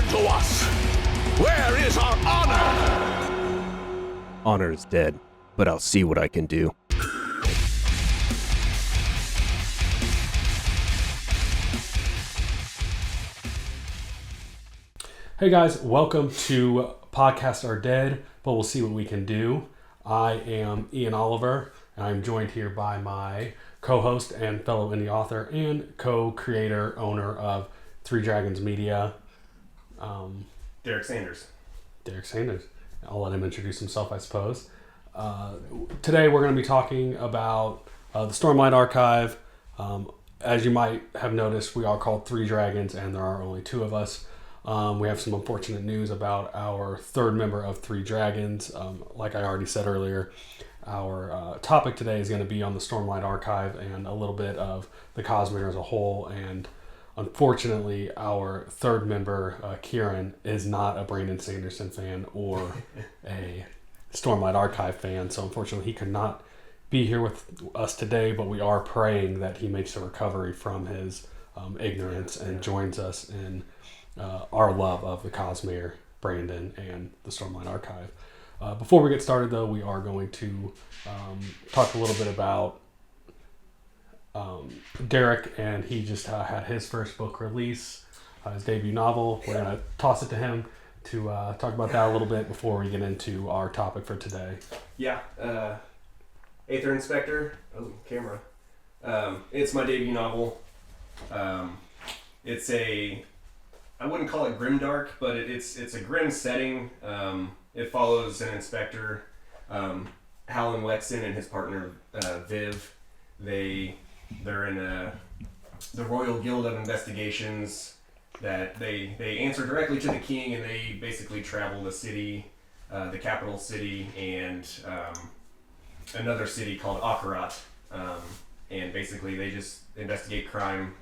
to us? Where is our honor? Honor is dead, but I'll see what I can do. Hey guys, welcome to Podcasts Are Dead, but we'll see what we can do. I am Ian Oliver, and I'm joined here by my co-host and fellow indie author and co-creator, owner of Three Dragons Media, Derek Sanders. Derek Sanders. I'll let him introduce himself, I suppose. Today we're going to be talking about the Stormlight Archive. As you might have noticed, we are called Three Dragons, and there are only two of us. We have some unfortunate news about our third member of Three Dragons. Like I already said earlier, our topic today is going to be on the Stormlight Archive and a little bit of the Cosmere as a whole. And unfortunately, our third member, Kieran, is not a Brandon Sanderson fan or a Stormlight Archive fan. So unfortunately, he could not be here with us today, but we are praying that he makes a recovery from his ignorance and joins us in our love of the Cosmere, Brandon, and the Stormlight Archive. Before we get started, though, we are going to talk a little bit about Derek, and he just had his first book release, his debut novel. We're going to toss it to him to talk about that a little bit before we get into our topic for today. Yeah. Aether Inspector. Oh, camera. It's my debut novel. It's I wouldn't call it grimdark, but it's a grim setting. It follows an inspector, Hallen Wexton, and his partner Viv. They're in the Royal Guild of Investigations that they answer directly to the king, and they basically travel the city, the capital city, and another city called Akarat, and basically they just investigate crime,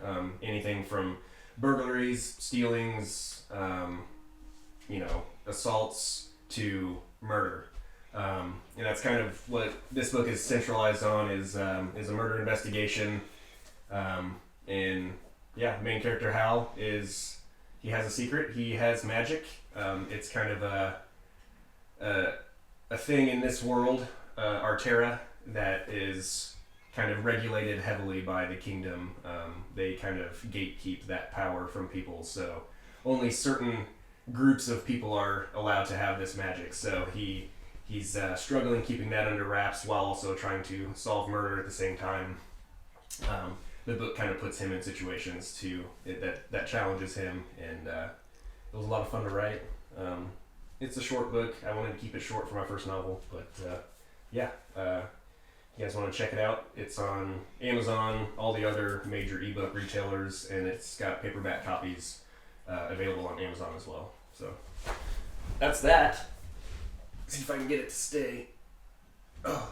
anything from burglaries, stealings, assaults to murder. And that's kind of what this book is centralized on, is a murder investigation. And yeah, main character Hal he has a secret. He has magic. It's kind of a thing in this world, Arterra, that is kind of regulated heavily by the kingdom. They kind of gatekeep that power from people, so only certain groups of people are allowed to have this magic. So he's struggling keeping that under wraps while also trying to solve murder at the same time. The book kind of puts him in situations that challenges him, and it was a lot of fun to write. It's a short book. I wanted to keep it short for my first novel, but yeah. You guys want to check it out? It's on Amazon, all the other major ebook retailers, and it's got paperback copies available on Amazon as well. So that's that. See if I can get it to stay. Oh,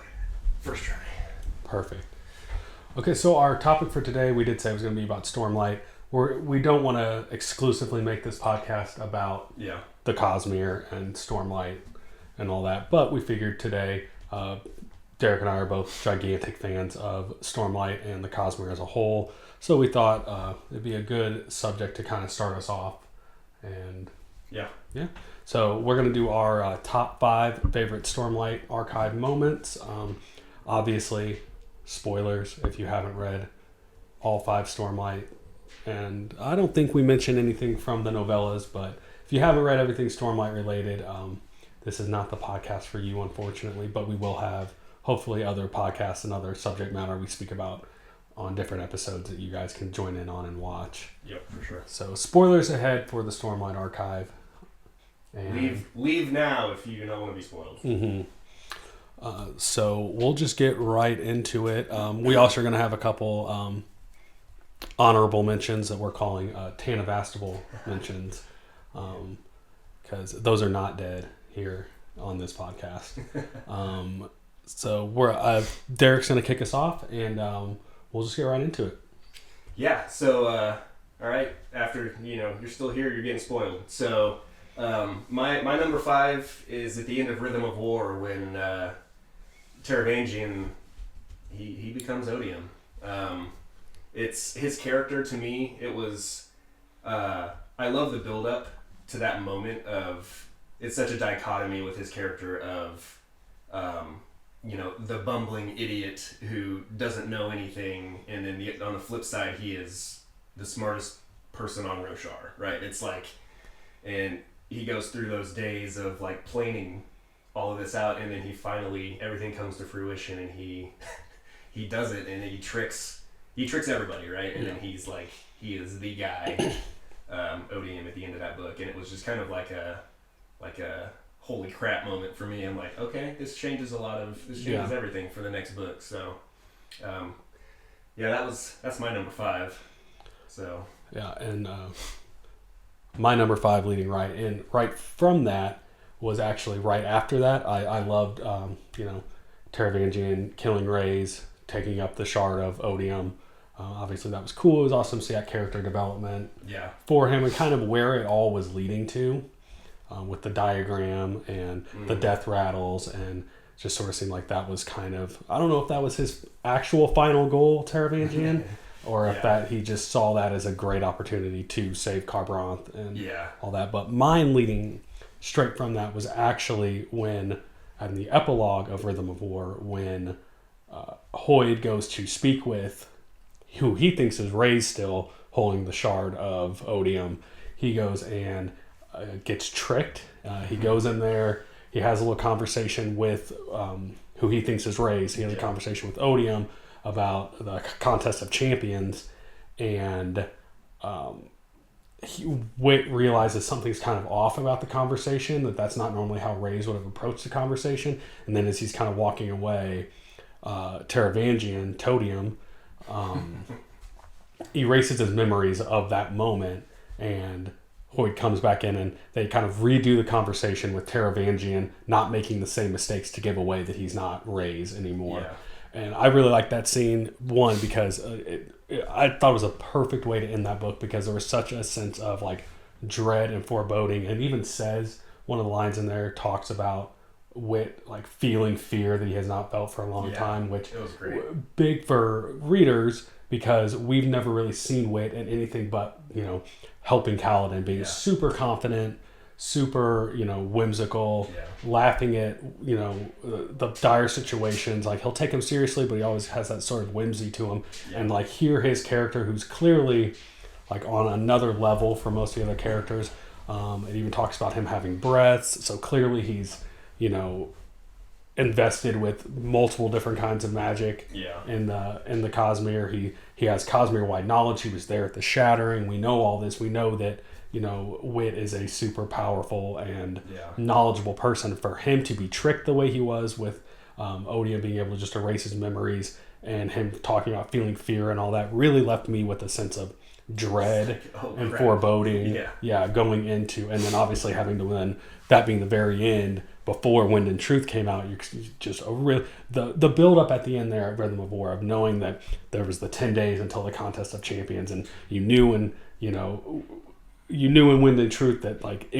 first try. Perfect. Okay, so our topic for today, we did say it was going to be about Stormlight. We don't want to exclusively make this podcast about the Cosmere and Stormlight and all that, but we figured today, Derek and I are both gigantic fans of Stormlight and the Cosmere as a whole, so we thought it'd be a good subject to kind of start us off. And yeah. So we're going to do our top 5 favorite Stormlight Archive moments. Obviously, spoilers if you haven't read all 5 Stormlight. And I don't think we mentioned anything from the novellas, but if you haven't read everything Stormlight related, this is not the podcast for you, unfortunately, but we will have hopefully other podcasts and other subject matter we speak about on different episodes that you guys can join in on and watch. Yep, for sure. So spoilers ahead for the Stormlight Archive. And leave now if you don't want to be spoiled. Mm-hmm. So we'll just get right into it. We also are going to have a couple honorable mentions that we're calling Tanavastable Mentions, because those are not dead here on this podcast. So Derek's going to kick us off, and we'll just get right into it. Yeah. So all right. After you're still here, you're getting spoiled. So my number 5 is at the end of Rhythm of War when Taravangian he becomes Odium. It's his character. To me, it was I love the build up to that moment of, it's such a dichotomy with his character of, the bumbling idiot who doesn't know anything, and then on the flip side, he is the smartest person on Roshar, right? It's like, and he goes through those days of like planning all of this out, and then he finally, everything comes to fruition, and he does it, and he tricks everybody, right? And then he's like, he is the guy, Odium at the end of that book, and it was just kind of like a holy crap moment for me. I'm like, okay, this changes everything for the next book. So, that's my number 5. So yeah, and my number 5 leading right, and right from that was actually right after that. I loved, Taravangian killing Reyes, taking up the shard of Odium. Obviously that was cool. It was awesome to see that character development for him and kind of where it all was leading to, with the diagram and the death rattles, and just sort of seemed like that was kind of, I don't know if that was his actual final goal, Taravangian, or if that he just saw that as a great opportunity to save Kharbranth and all that. But mine leading straight from that was actually when, in the epilogue of Rhythm of War, when Hoyd goes to speak with who he thinks is Reyes still holding the shard of Odium. He goes and gets tricked. He goes in there. He has a little conversation with who he thinks is Reyes. He has a conversation with Odium about the contest of champions, and Wit realizes something's kind of off about the conversation, that's not normally how Reyes would have approached the conversation. And then as he's kind of walking away, Taravangian, Todium, erases his memories of that moment, and Hoyd comes back in, and they kind of redo the conversation with Taravangian not making the same mistakes to give away that he's not Reyes anymore. And I really like that scene, one, because I thought it was a perfect way to end that book, because there was such a sense of like dread and foreboding, and even says, one of the lines in there talks about Wit like feeling fear that he has not felt for a long time, which it was great. Big for readers, because we've never really seen Wit in anything but, helping Kaladin, being super confident, super, whimsical, laughing at, the dire situations. Like, he'll take him seriously, but he always has that sort of whimsy to him. And like, here his character, who's clearly like on another level for most of the other characters. It even talks about him having breaths. So clearly he's, invested with multiple different kinds of magic in the Cosmere. He has Cosmere wide knowledge. He was there at the Shattering. We know all this. We know that Wit is a super powerful and knowledgeable person. For him to be tricked the way he was with Odium being able to just erase his memories, and him talking about feeling fear and all that, really left me with a sense of dread and foreboding going into, and then obviously having to then that being the very end before Wind and Truth came out. You just the build up at the end there at Rhythm of War, of knowing that there was the 10 days until the Contest of Champions, and you knew in Wind and Truth that like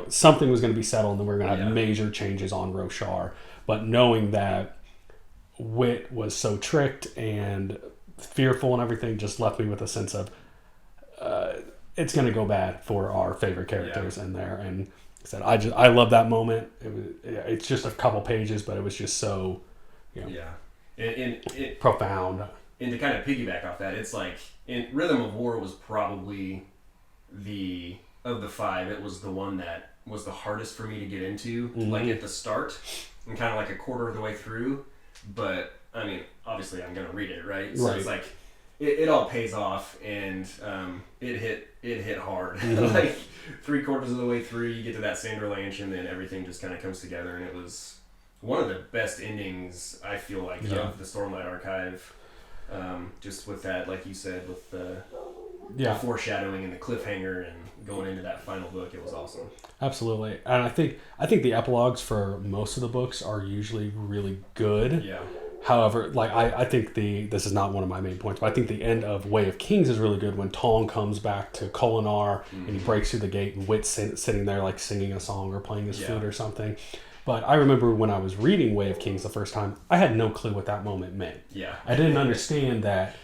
something was going to be settled, and we we're going to have major changes on Roshar. But knowing that Wit was so tricked and fearful and everything, just left me with a sense of it's going to go bad for our favorite characters in there. And said, I love that moment. It's just a couple pages, but it was just so, profound. And to kind of piggyback off that, it's like in Rhythm of War was probably of the 5, it was the one that was the hardest for me to get into, like at the start and kind of like a quarter of the way through. But I mean, obviously I'm going to read it, right? So it's like it all pays off, and it hit hard. Like 3/4 of the way through, you get to that Sanderlanche, and then everything just kind of comes together, and it was one of the best endings, I feel like, of the Stormlight Archive. Just with that, like you said, with the foreshadowing and the cliffhanger and going into that final book, it was awesome. Absolutely. And I think the epilogues for most of the books are usually really good. Yeah. However, like I think this is not one of my main points, but I think the end of Way of Kings is really good when Tong comes back to Kholinar and he breaks through the gate, and Wit's sitting there like singing a song or playing his flute or something. But I remember when I was reading Way of Kings the first time, I had no clue what that moment meant. Yeah. I didn't understand that,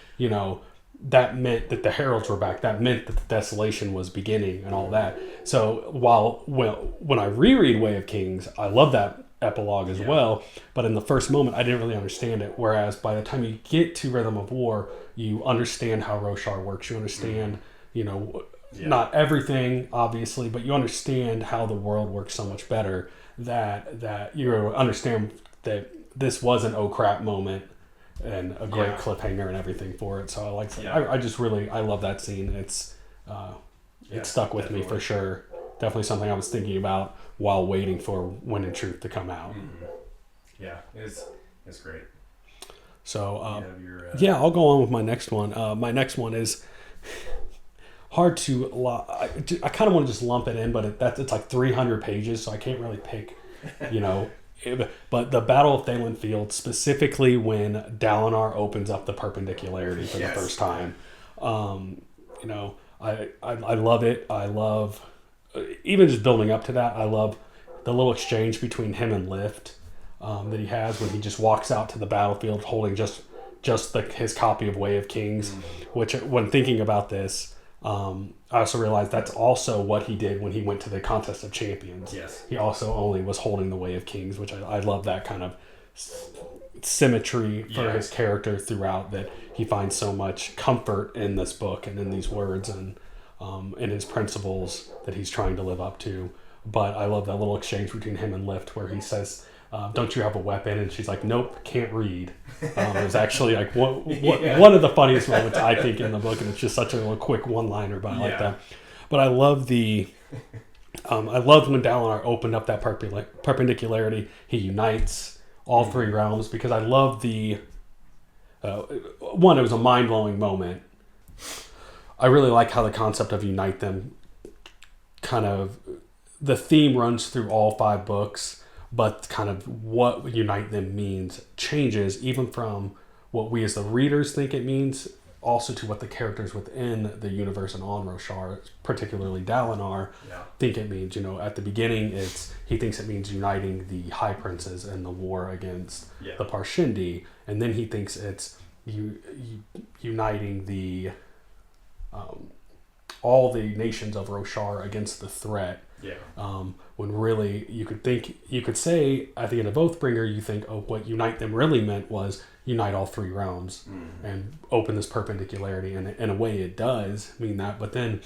that meant that the heralds were back. That meant that the desolation was beginning and all that. So when I reread Way of Kings, I love that epilogue as well. But in the first moment, I didn't really understand it. Whereas by the time you get to Rhythm of War, you understand how Roshar works. You understand, not everything, obviously, but you understand how the world works so much better that you understand that this was an oh crap moment and a great cliffhanger and everything for it. So I like I love that scene. It's it stuck with me for sure. Definitely something I was thinking about while waiting for Wind and Truth to come out. Mm-hmm. Yeah, it's great. So I'll go on with my next one. My next one is hard to I kind of want to just lump it in, but it's like 300 pages, so I can't really pick, but the Battle of Thalen Field, specifically when Dalinar opens up the perpendicularity for the first time. I love it. I love, even just building up to that, I love the little exchange between him and Lift that he has when he just walks out to the battlefield holding just his copy of Way of Kings, which when thinking about this, I also realized that's also what he did when he went to the Contest of Champions. Yes. He also only was holding the Way of Kings, which I love that kind of symmetry for his character throughout, that he finds so much comfort in this book and in these words and in his principles that he's trying to live up to. But I love that little exchange between him and Lift where he says, don't you have a weapon? And she's like, nope, can't read. It was actually like one of the funniest moments, I think, in the book, and it's just such a little quick one-liner, but I like that. But I love I loved when Dalinar opened up that perpendicularity. He unites all three realms, because I love it was a mind-blowing moment. I really like how the concept of unite them kind of, the theme runs through all 5 books, but kind of what unite them means changes, even from what we as the readers think it means, also to what the characters within the universe and on Roshar, particularly Dalinar, think it means. At the beginning, he thinks it means uniting the High Princes in the war against the Parshendi, and then he thinks it's uniting the all the nations of Roshar against the threat. When really you could say at the end of Oathbringer, you think, oh, what unite them really meant was unite all 3 realms and open this perpendicularity, and in a way it does mean that. But then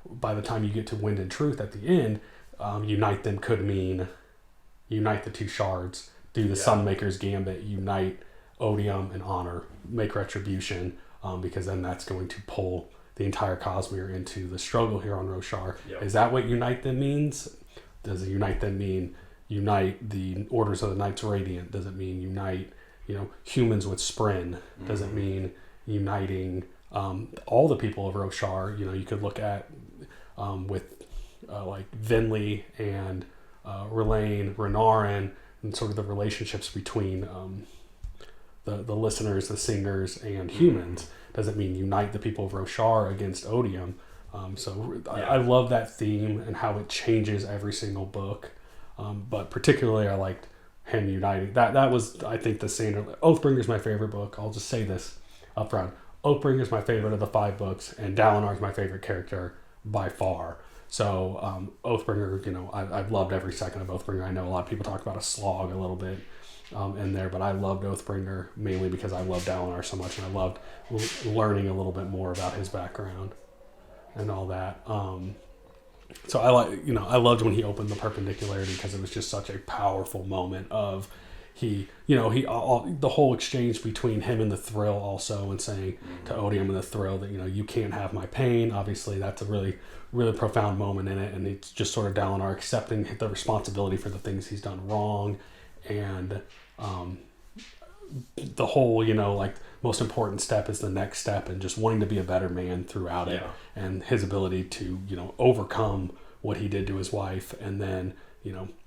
by the time you get to Wind and Truth at the end, unite them could mean unite the 2 shards, do the Sunmaker's Gambit, unite Odium and Honor, make retribution, because then that's going to pull the entire Cosmere into the struggle here on Roshar. Is that what unite them means? Does it unite them mean unite the Orders of the Knights Radiant? Does it mean unite, humans with Spren? Does it mean uniting all the people of Roshar? You could look at with like Vinley and R'Lain, Renarin, and sort of the relationships between the listeners, the singers, and humans. Does it mean unite the people of Roshar against Odium? I love that theme and how it changes every single book. But particularly, I liked him uniting. That was, I think, the Sander. Oathbringer is my favorite book. I'll just say this up front. Oathbringer is my favorite of the 5 books, and Dalinar is my favorite character by far. So Oathbringer, I've loved every second of Oathbringer. I know a lot of people talk about a slog a little bit in there, but I loved Oathbringer mainly because I loved Dalinar so much, and I loved learning a little bit more about his background and all that. So I loved when he opened the perpendicularity, because it was just such a powerful moment of the whole exchange between him and the Thrill also, and saying to Odium and the Thrill that, you can't have my pain. Obviously, that's a really, really profound moment in it, and it's just sort of Dalinar accepting the responsibility for the things he's done wrong, and the whole, most important step is the next step, and just wanting to be a better man throughout it, and his ability to, overcome what he did to his wife, and then,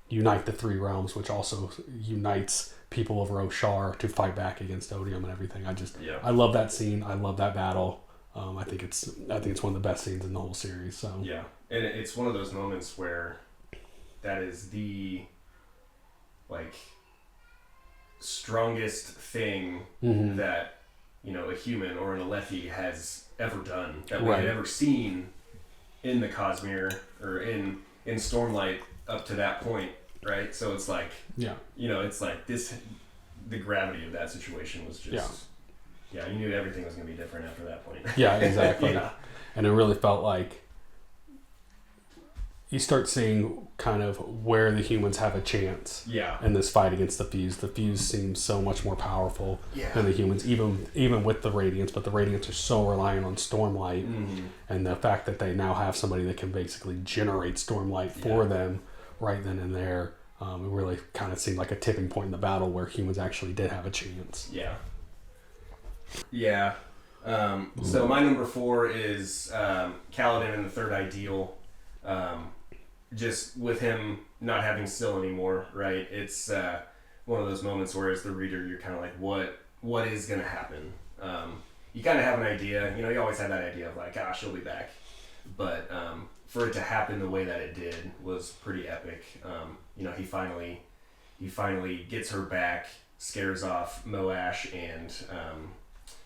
unite the 3 realms, which also unites people of Roshar to fight back against Odium and everything. I love that scene. I love that battle. I think it's one of the best scenes in the whole series. So and it's one of those moments where that is the strongest thing that a human or an Alethi has ever done, that we Right. had ever seen in the Cosmere or in Stormlight up to that point, right? So it's like, Yeah. it's like the gravity of that situation was just, you knew everything was going to be different after that point. Yeah, exactly. Yeah. And it really felt like you start seeing kind of where the humans have a chance Yeah. in this fight against the Fuse. The Fuse seems so much more powerful Yeah. than the humans, even with the Radiants, but the Radiants are so reliant on Stormlight. Mm-hmm. And the fact that they now have somebody that can basically generate Stormlight for them right then and there, it really kind of seemed like a tipping point in the battle where humans actually did have a chance. Yeah. Yeah. So my number 4 is Kaladin and the Third Ideal. Just with him not having Still anymore, right? It's one of those moments where, as the reader, you're kind of like, what is going to happen? You kind of have an idea. You always have that idea of like, she'll be back. But for it to happen the way that it did was pretty epic. He finally gets her back, scares off Moash, and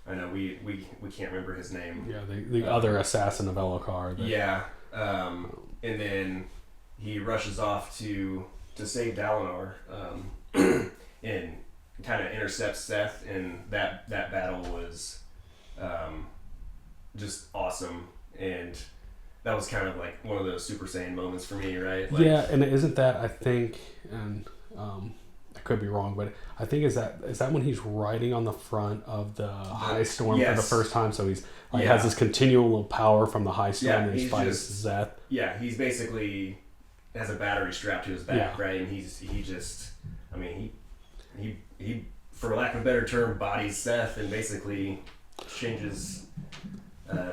I know we can't remember his name. Yeah, the other assassin of Elokar. Yeah. And then he rushes off to save Dalinar, and kind of intercepts Seth, and that battle was just awesome, and that was kind of like one of those Super Saiyan moments for me, right? Like, yeah, and isn't that, I think, and I could be wrong, but I think is that when he's riding on the front of the High Storm for the first time, so he's has this continual power from the High Storm, and he's fighting Zeth. Yeah, he's basically has a battery strapped to his back, right? And he just, I mean, he for lack of a better term, bodies Seth and basically changes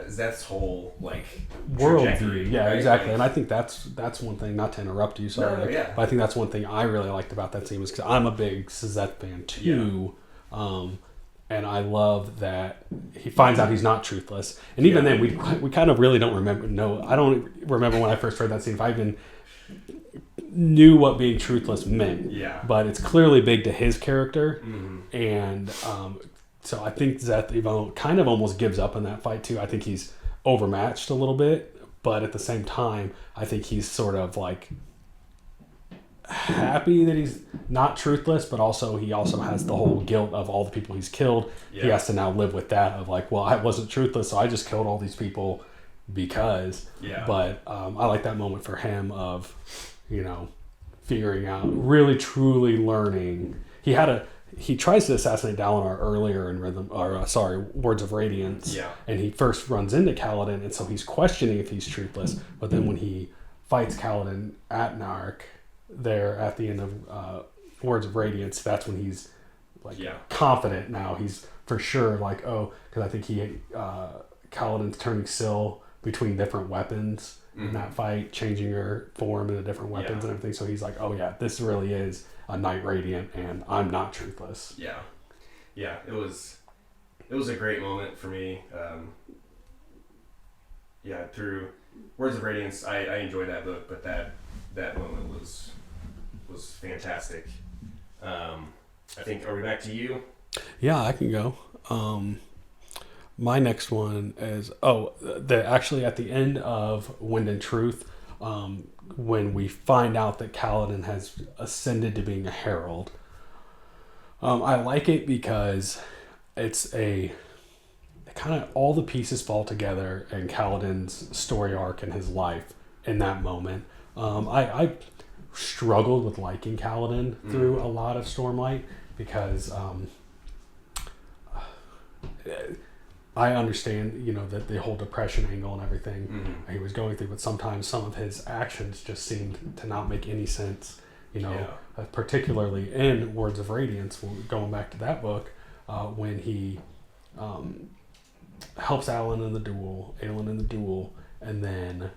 Zeth's whole worldview. Yeah, right? exactly. And I think that's one thing. Not to interrupt you, sorry, No, but I think that's one thing I really liked about that scene was because I'm a big Zeth fan too. Yeah. And I love that he finds out he's not truthless. And even then, we kind of really don't remember. No, I don't remember when I first heard that scene if I even knew what being truthless meant. Yeah. But it's clearly big to his character. Mm-hmm. And so I think Zeth kind of almost gives up in that fight too. I think he's overmatched a little bit. But at the same time, I think he's sort of like happy that he's not truthless, but he also has the whole guilt of all the people he's killed. Yeah. He has to now live with that of like, well, I wasn't truthless, so I just killed all these people because. Yeah. But I like that moment for him of, figuring out, really truly learning. He tries to assassinate Dalinar earlier in Words of Radiance. Yeah. And he first runs into Kaladin, and so he's questioning if he's truthless. But then when he fights Kaladin at Narc, there at the end of Words of Radiance, that's when he's confident now. He's for sure because I think Kaladin's turning Syl between different weapons in that fight, changing her form into different weapons and everything. So he's like, oh yeah, this really is a Knight Radiant, and I'm not truthless. Yeah, yeah, it was a great moment for me. Through Words of Radiance, I enjoyed that book, but that moment was fantastic. I think, are we back to you? Yeah, I can go. My next one is actually at the end of Wind and Truth, when we find out that Kaladin has ascended to being a herald. I like it because it's kind of all the pieces fall together in Kaladin's story arc and his life in that moment. I struggled with liking Kaladin through a lot of Stormlight because I understand, that the whole depression angle and everything he was going through, but sometimes some of his actions just seemed to not make any sense, particularly in Words of Radiance, going back to that book, when he helps Aelin in the duel, and then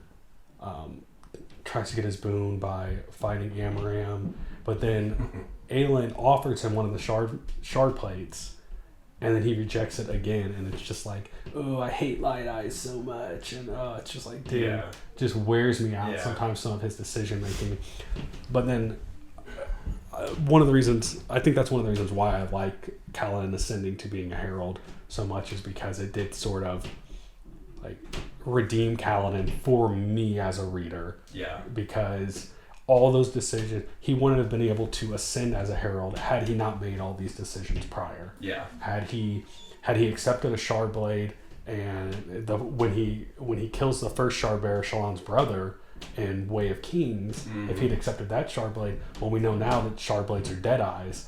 tries to get his boon by fighting Amaram, but then Aelin offers him one of the shard plates, and then he rejects it again, and it's just like, oh, I hate Light Eyes so much, and it's just like, dude, just wears me out sometimes, some of his decision making. But then one of the reasons, I think that's one of the reasons why I like Kaladin ascending to being a herald so much, is because it did sort of like redeem Kaladin for me as a reader. Yeah. Because all those decisions, he wouldn't have been able to ascend as a herald had he not made all these decisions prior. Yeah. Had he accepted a shard blade, and when he kills the first shard bearer, Shallan's brother, in Way of Kings, if he'd accepted that shard blade, well, we know now that shard blades are dead eyes,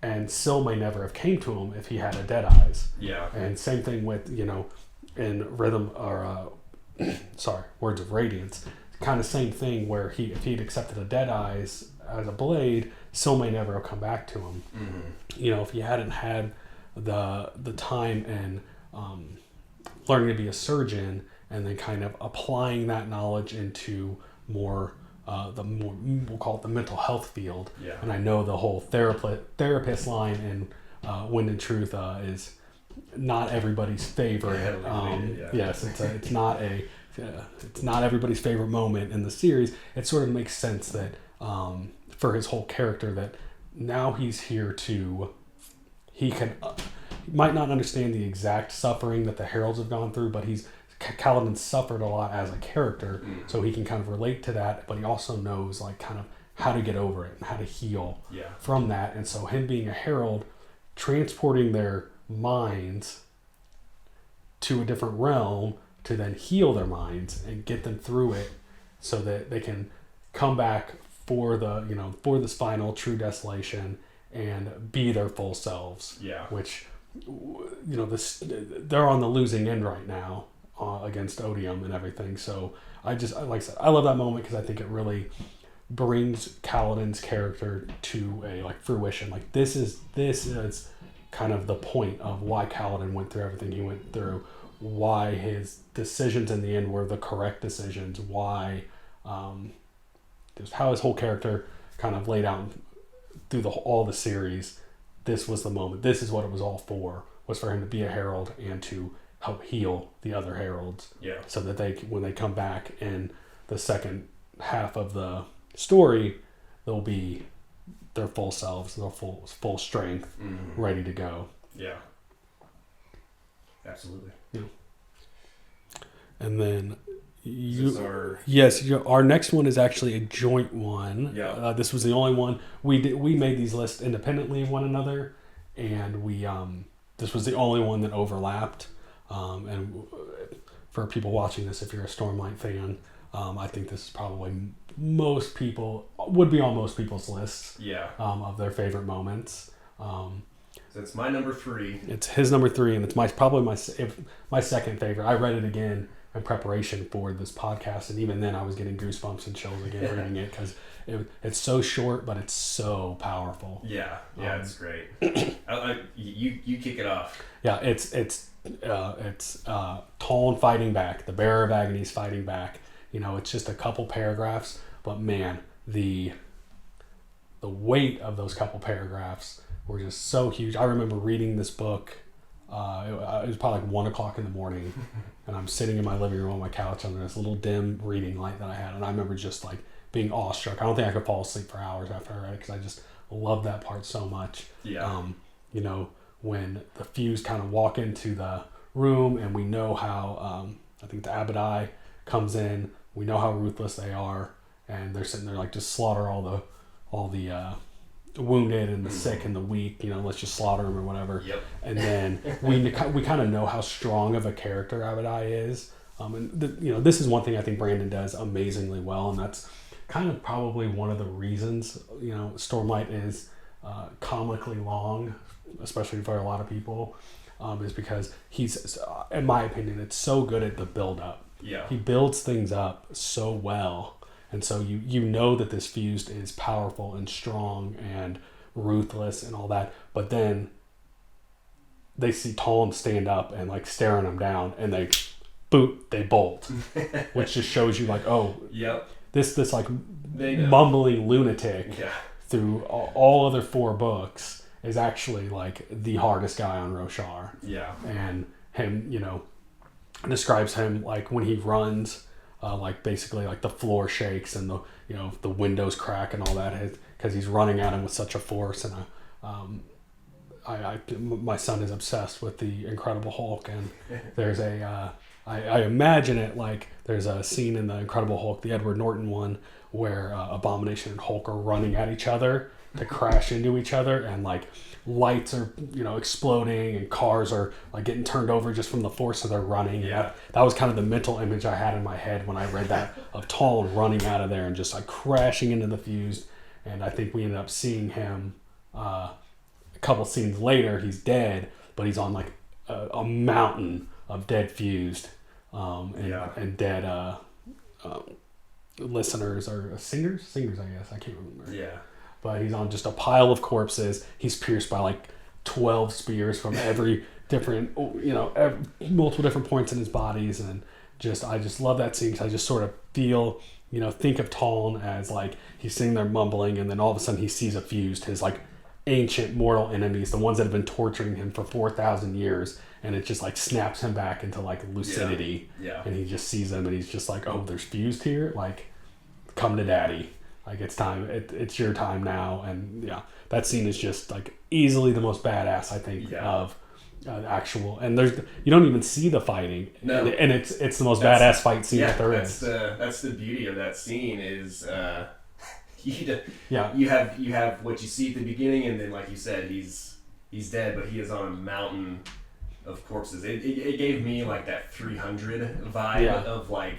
and Syl may never have came to him if he had a dead eyes. Yeah. And same thing with, in Rhythm, or Words of Radiance, kind of same thing, where if he'd accepted a dead eyes as a blade, Syl may never have come back to him. If he hadn't had the time and learning to be a surgeon, and then kind of applying that knowledge into more we'll call it the mental health field. Yeah. And I know the whole therapist line in Wind and Truth is not everybody's favorite. Yes, it's not everybody's favorite moment in the series. It sort of makes sense that for his whole character, that now he's here he might not understand the exact suffering that the heralds have gone through, but Kaladin suffered a lot as a character, so he can kind of relate to that, but he also knows like kind of how to get over it and how to heal from that. And so him being a herald, transporting their minds to a different realm to then heal their minds and get them through it, so that they can come back for this final true desolation and be their full selves. Yeah. Which, they're on the losing end right now against Odium and everything. So like I said, I love that moment because I think it really brings Kaladin's character to a fruition. Like this is kind of the point of why Kaladin went through everything he went through, why his decisions in the end were the correct decisions, why just how his whole character kind of laid out through all the series. This was the moment. This is what it was all for, was for him to be a herald and to help heal the other heralds. Yeah. So that when they come back in the second half of the story, they'll be their full selves, their full strength, ready to go. Yeah. Absolutely. Yeah. And then our next one is actually a joint one. Yeah. This was the only one we made these lists independently of one another, and this was the only one that overlapped. And for people watching this, if you're a Stormlight fan, I think this is probably would be on most people's lists. Yeah. Of their favorite moments. So it's my number 3. It's his number 3, and it's probably my second favorite. I read it again in preparation for this podcast, and even then I was getting goosebumps and chills again reading it, because it's so short, but it's so powerful. Yeah, it's great. You kick it off. Yeah, it's Toln fighting back, the Bearer of Agony's fighting back. It's just a couple paragraphs, but man, the weight of those couple paragraphs were just so huge. I remember reading this book. It was probably like 1:00 in the morning, and I'm sitting in my living room on my couch under this little dim reading light that I had, and I remember just like being awestruck. I don't think I could fall asleep for hours after I read it, because I just loved that part so much. Yeah. When the Fused kind of walk into the room, and we know how I think the Abadai comes in. We know how ruthless they are, and they're sitting there like, just slaughter all the wounded and the sick and the weak, let's just slaughter them or whatever. Yep. And then we kind of know how strong of a character Abadai is. This is one thing I think Brandon does amazingly well, and that's kind of probably one of the reasons, Stormlight is comically long, especially for a lot of people, is because he's, in my opinion, it's so good at the build-up. Yeah. He builds things up so well. And so you know that this Fused is powerful and strong and ruthless and all that, but then they see Toln stand up and like staring them down, and they bolt, which just shows you like, oh, yep, this like mumbling lunatic through all other 4 books is actually like the hardest guy on Roshar. Yeah. And him, describes him like when he runs. like basically like the floor shakes and the windows crack and all that because he's running at him with such a force. And my son is obsessed with the Incredible Hulk, and there's I imagine it like there's a scene in the Incredible Hulk, the Edward Norton one, where Abomination and Hulk are running at each other to crash into each other, and like lights are exploding and cars are like getting turned over just from the force of their running. Yeah. That was kind of the mental image I had in my head when I read that of Talon running out of there and just like crashing into the fused. And I think we ended up seeing him a couple scenes later. He's dead, but he's on like a mountain of dead fused and dead listeners or singers I guess, I can't remember. Yeah. But he's on just a pile of corpses. He's pierced by like 12 spears from every different, multiple different points in his bodies. And I just love that scene because I just sort of feel, think of Talon as like he's sitting there mumbling, and then all of a sudden he sees a fused, his like ancient mortal enemies, the ones that have been torturing him for 4,000 years. And it just like snaps him back into like lucidity. Yeah. And he just sees them and he's just like, oh, there's fused here? Like, come to daddy. Like, it's time. It's your time now. And yeah, that scene is just like easily the most badass, I think, of actual. And you don't even see the fighting. No. And it's the most badass fight scene that there is. That's the beauty of that scene is you have what you see at the beginning, and then like you said, he's dead, but he is on a mountain of corpses. It gave me like that 300 vibe of like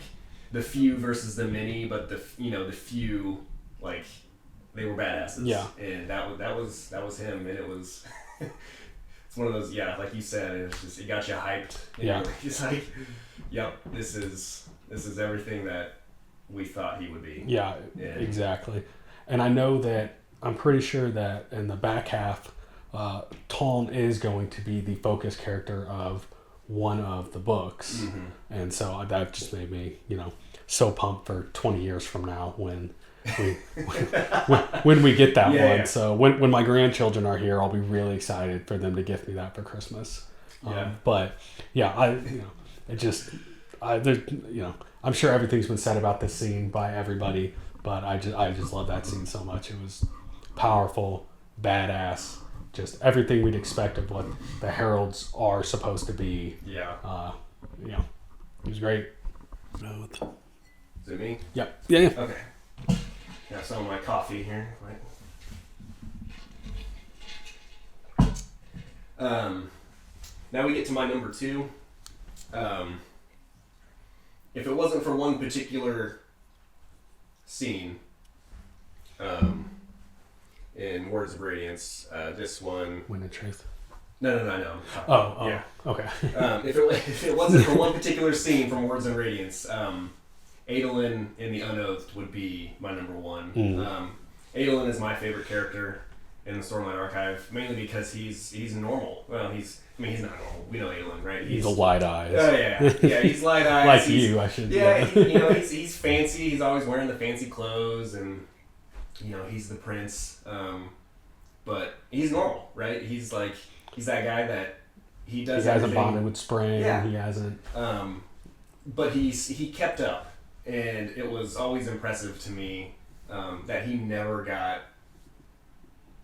the few versus the many, but the few, like, they were badasses. Yeah. And that was him, and it was it's one of those, like you said, it got you hyped. And it's like, yep, this is everything that we thought he would be. Yeah, exactly. And I know that I'm pretty sure that in the back half, Talon is going to be the focus character of one of the books. Mm-hmm. And so that just made me, so pumped for 20 years from now when we get that one. Yeah. So when my grandchildren are here, I'll be really excited for them to gift me that for Christmas. But yeah, I'm sure everything's been said about this scene by everybody, but I just love that scene so much. It was powerful, badass, just everything we'd expect of what the heralds are supposed to be. Yeah. It was great. Is it me? Yep. Yeah. Okay. Got some of my coffee here. Now we get to my number 2. If it wasn't for one particular scene, in Words of Radiance, this one. Wind of Truth. No. Oh, yeah. Okay. If it wasn't for one particular scene from Words of Radiance, Adolin in the Unoathed would be my number 1. Adolin is my favorite character in the Stormlight Archive, mainly because he's normal. Well, he's not normal. We know Adolin, right? He's the light eyes. Oh yeah, he's light eyes. Like you, I should. Yeah, he's fancy. He's always wearing the fancy clothes, and he's the prince. But he's normal, right? He's that guy that he does. He hasn't everything. bonded with Spring. Yeah. He hasn't. But he kept up, and it was always impressive to me that he never got,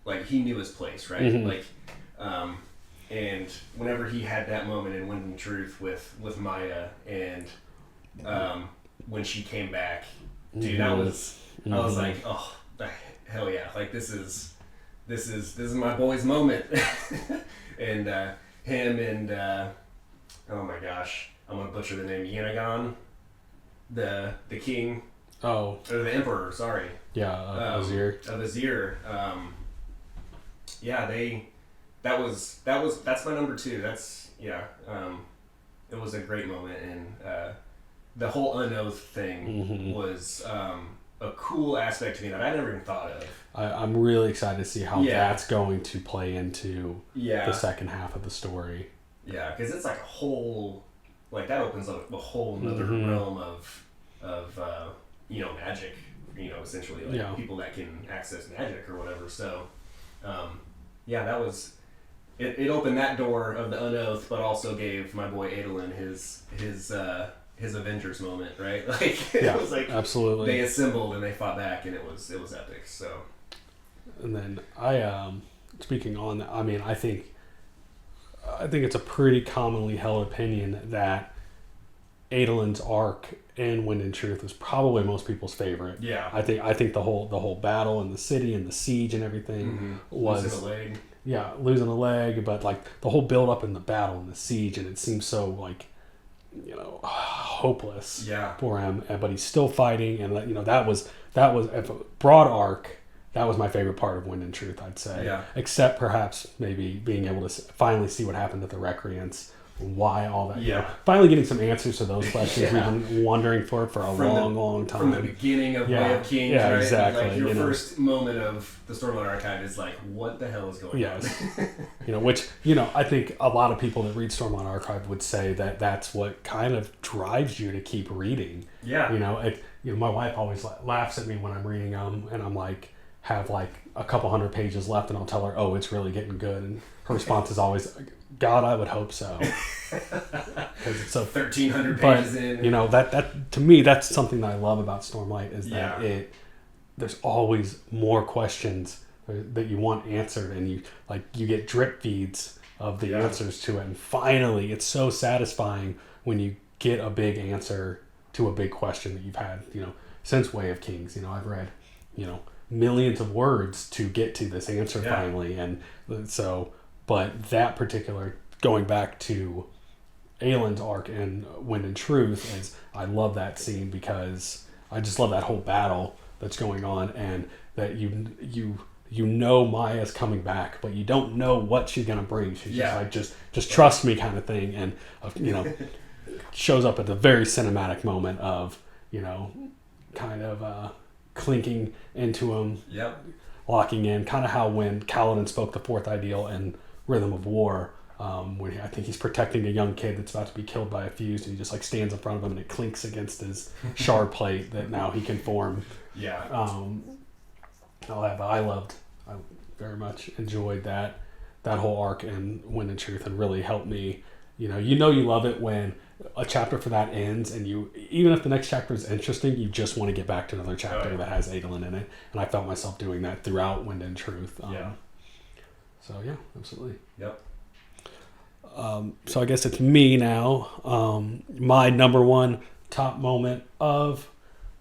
like, he knew his place, right? Mm-hmm. And whenever he had that moment in Wind and Truth with Maya, and when she came back, dude, I was like, oh, hell yeah! Like, this is my boy's moment. And him and oh my gosh, I'm gonna butcher the name, Yanagon, the king. Oh. Or the emperor, sorry. Yeah, Azir. Azir. That's my number 2. That's it was a great moment, and the whole Unoath thing was a cool aspect to me that I never even thought of. I'm really excited to see how that's going to play into the second half of the story. Yeah, because it's like a whole, like, that opens up a whole other realm of magic, essentially, like people that can access magic or whatever. So, that was, it opened that door of the Unoath, but also gave my boy Adolin his his Avengers moment, right? Like Yeah, it was like absolutely. they assembled and they fought back, and it was epic. So, And then speaking on that, I mean, I think it's a pretty commonly held opinion that Adolin's arc in Wind and Truth is probably most people's favorite. yeah, I think the whole battle in the city and the siege and everything was losing a leg. yeah, losing a leg, but like the whole build up in the battle and the siege, and it seems so like, you know, hopeless Yeah. for him, but he's still fighting, and that was if a broad arc. That was my favorite part of Wind and Truth, I'd say. Yeah. Except perhaps maybe being able to finally see what happened at the Recreants, why all that. Yeah. Finally getting some answers to those questions Yeah. we've been wondering for a long time. From the beginning of Yeah. Way of Kings, Yeah, right? exactly, Like your first moment of the Stormlight Archive is like, what the hell is going Yes. on? Which, I think a lot of people that read Stormlight Archive would say that that's what kind of drives you to keep reading. Yeah. My wife always laughs at me when I'm reading them, and I'm like, have like a couple hundred pages left, and I'll tell her, oh, it's really getting good. And her response is always, God, I would hope so. 'Cause it's so 1,300 pages in. That to me, that's something that I love about Stormlight is that Yeah. there's always more questions that you want answered, and you get drip feeds of the answers to it, and finally it's so satisfying when you get a big answer to a big question that you've had since Way of Kings. I've read millions of words to get to this answer finally, and so but that particular, going back to Aelin's arc and Wind and Truth, is I love that scene because I just love that whole battle that's going on, and that Maya's coming back, but you don't know what she's gonna bring. She's just trust me kind of thing, and shows up at the very cinematic moment of kind of clinking into him, locking in, kind of how when Kaladin spoke the fourth ideal in Rhythm of War, when I think he's protecting a young kid that's about to be killed by a fuse, and he just like stands in front of him and it clinks against his shard plate that now he can form. I very much enjoyed that whole arc in Wind and Truth, and really helped me. You love it when a chapter for that ends, and even if the next chapter is interesting, you just want to get back to another chapter that has Adolin in it. And I felt myself doing that throughout Wind and Truth. So yeah, absolutely. Yep. So I guess it's me now. My number one top moment of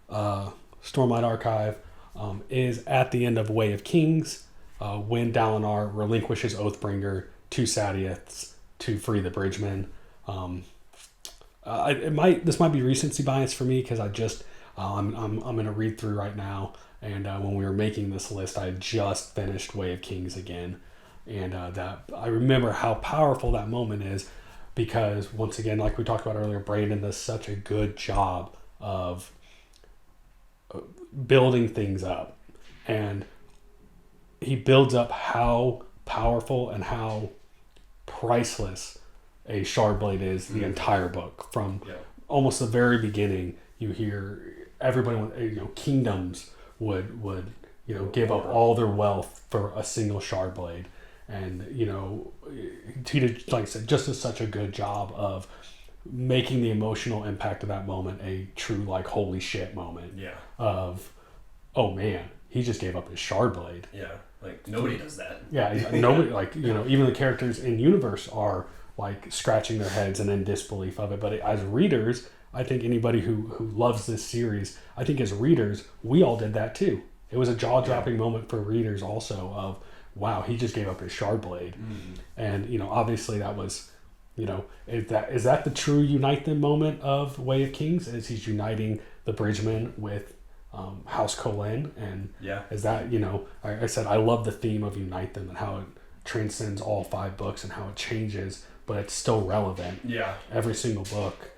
Stormlight Archive is at the end of Way of Kings, when Dalinar relinquishes Oathbringer to Sadeas to free the Bridgemen. This might be recency bias for me because I'm in a read through right now, and when we were making this list, I had just finished Way of Kings again, and that I remember how powerful that moment is, because once again, like we talked about earlier, Brandon does such a good job of building things up, and he builds up how powerful and how priceless a Shardblade is the entire book. From almost the very beginning, you hear everybody, kingdoms would give up all their wealth for a single Shardblade, and he did, like I said, just does such a good job of making the emotional impact of that moment a true like holy shit moment. Of, oh man, he just gave up his Shardblade. Like nobody does that. Nobody, even the characters in universe are like scratching their heads and in disbelief of it. But as readers, I think anybody who loves this series, I think as readers, we all did that too. It was a jaw-dropping moment for readers also of, wow, he just gave up his Shardblade. And, obviously that was, is that the true unite them moment of Way of Kings? Is he's uniting the Bridgemen with House Colin? And is that, I said, I love the theme of unite them and how it transcends all 5 books and how it changes, but it's still relevant. Every single book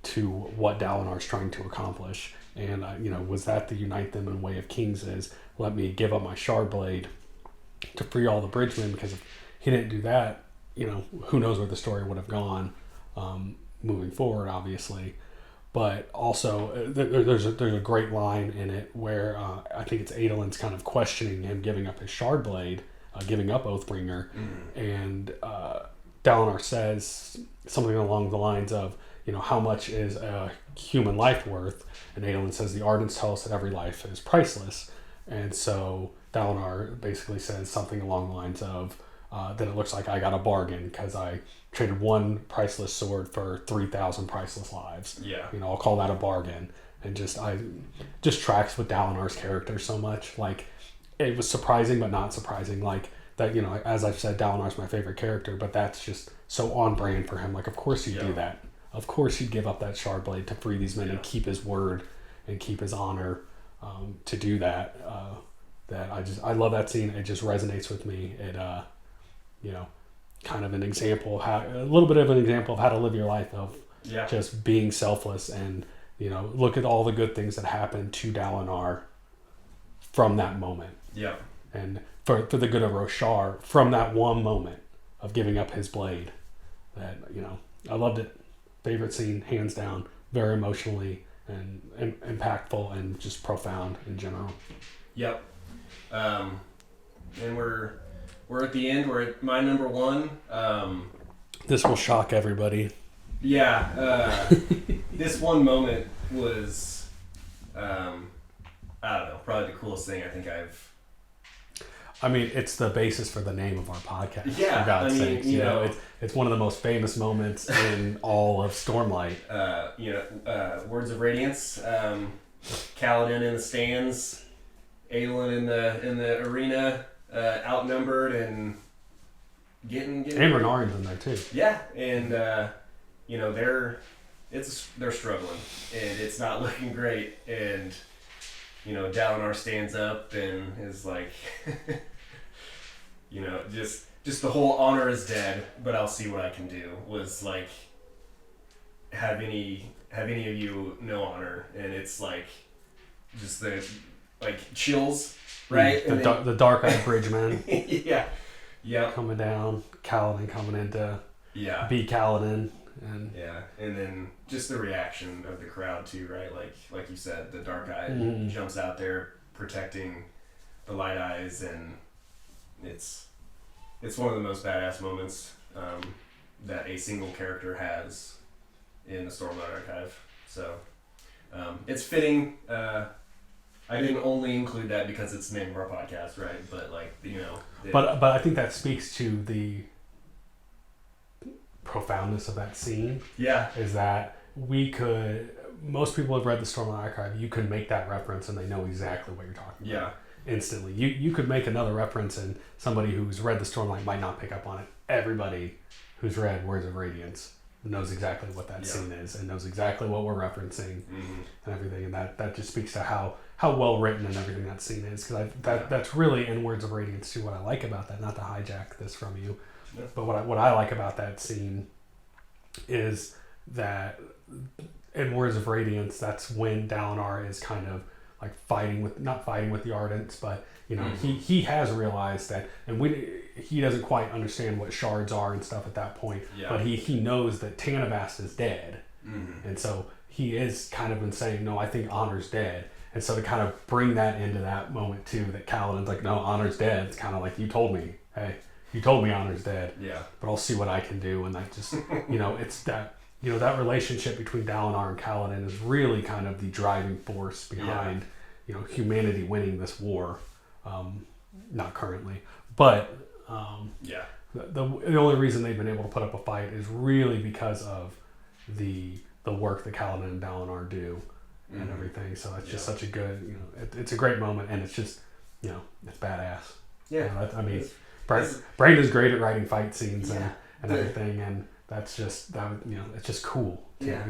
to what Dalinar's trying to accomplish. And, was that the unite them in Way of Kings is, let me give up my Shardblade to free all the Bridgemen, because if he didn't do that, who knows where the story would have gone moving forward, obviously. But also, there's a great line in it where I think it's Adolin's kind of questioning him giving up his Shardblade, giving up Oathbringer, and Dalinar says something along the lines of, how much is a human life worth? And Adolin says the Ardents tell us that every life is priceless. And so Dalinar basically says something along the lines of that it looks like I got a bargain because I traded one priceless sword for 3,000 priceless lives. Yeah. I'll call that a bargain. And just tracks with Dalinar's character so much. Like, it was surprising but not surprising. Like that, as I've said, Dalinar's my favorite character, but that's just so on brand for him. Like, of course he'd do that. Of course he'd give up that shard blade to free these men and keep his word and keep his honor to do that. I love that scene. It just resonates with me. It kind of an example of a little bit of an example of how to live your life of just being selfless and look at all the good things that happened to Dalinar from that moment. Yeah. And for the good of Roshar from that one moment of giving up his blade. That, I loved it. Favorite scene, hands down. Very emotionally and impactful and just profound in general. Yep. And we're at the end. We're at my number one. This will shock everybody. Yeah. This one moment was, I don't know, probably the coolest thing I think it's the basis for the name of our podcast. Yeah. For God's sakes. It's one of the most famous moments in all of Stormlight. Words of Radiance, Kaladin in the stands, Adolin in the arena, outnumbered and getting and Renarin's in there too. Yeah, and they're struggling and it's not looking great, and Dalinar stands up and is like just the whole honor is dead, but I'll see what I can do, was like, have any of you no honor? And it's like just the chills, right? The dark-eyed bridgeman. Yeah. Coming down, Kaladin coming in to be Kaladin. And then just the reaction of the crowd too, right? Like you said, the dark eye jumps out there protecting the light eyes, and it's one of the most badass moments that a single character has in the Stormlight Archive. So it's fitting. I didn't only include that because it's the name of our podcast, right? But but I think that speaks to the profoundness of that scene. Yeah. Is that most people have read the Stormlight Archive, you could make that reference and they know exactly what you're talking about. Instantly. You could make another reference and somebody who's read the Stormlight might not pick up on it. Everybody who's read Words of Radiance knows exactly what that scene is and knows exactly what we're referencing and everything. And that just speaks to how well written and everything that scene is. Because that's really in Words of Radiance too, what I like about that. Not to hijack this from you. Yeah. But what I like about that scene is that in Words of Radiance, that's when Dalinar is kind of like not fighting with the Ardents, but he has realized that, and he doesn't quite understand what shards are and stuff at that point, but he knows that Tanavast is dead, and so he is kind of been saying, no, I think Honor's dead, and so to kind of bring that into that moment too, that Kaladin's like, no, Honor's dead. It's kind of like, you told me, hey. You told me Honor's dead, but I'll see what I can do. And that just, it's that, that relationship between Dalinar and Kaladin is really kind of the driving force behind, humanity winning this war. Not currently, but the only reason they've been able to put up a fight is really because of the work that Kaladin and Dalinar do and everything. So it's just such a good, it's a great moment, and it's just, it's badass. Yeah. Brandon's great at writing fight scenes and everything, and that's just it's just cool. Yeah.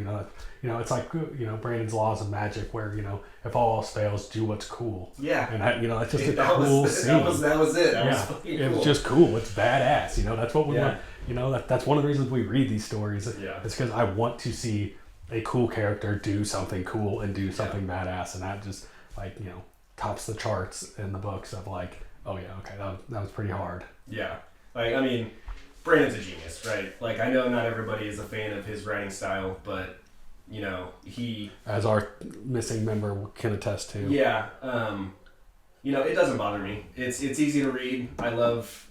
It's like Brandon's laws of magic, where if all else fails, do what's cool. Yeah. And that's just a cool scene. That was it. That was fucking cool. It was just cool. It's badass. That's what we want. That's one of the reasons we read these stories. Yeah. It's because I want to see a cool character do something cool and do something badass, and that just tops the charts in the books of like, oh yeah, okay, that was pretty hard. Yeah. Brandon's a genius, right? Like, I know not everybody is a fan of his writing style, but, he... As our missing member can attest to. Yeah. It doesn't bother me. It's easy to read. I love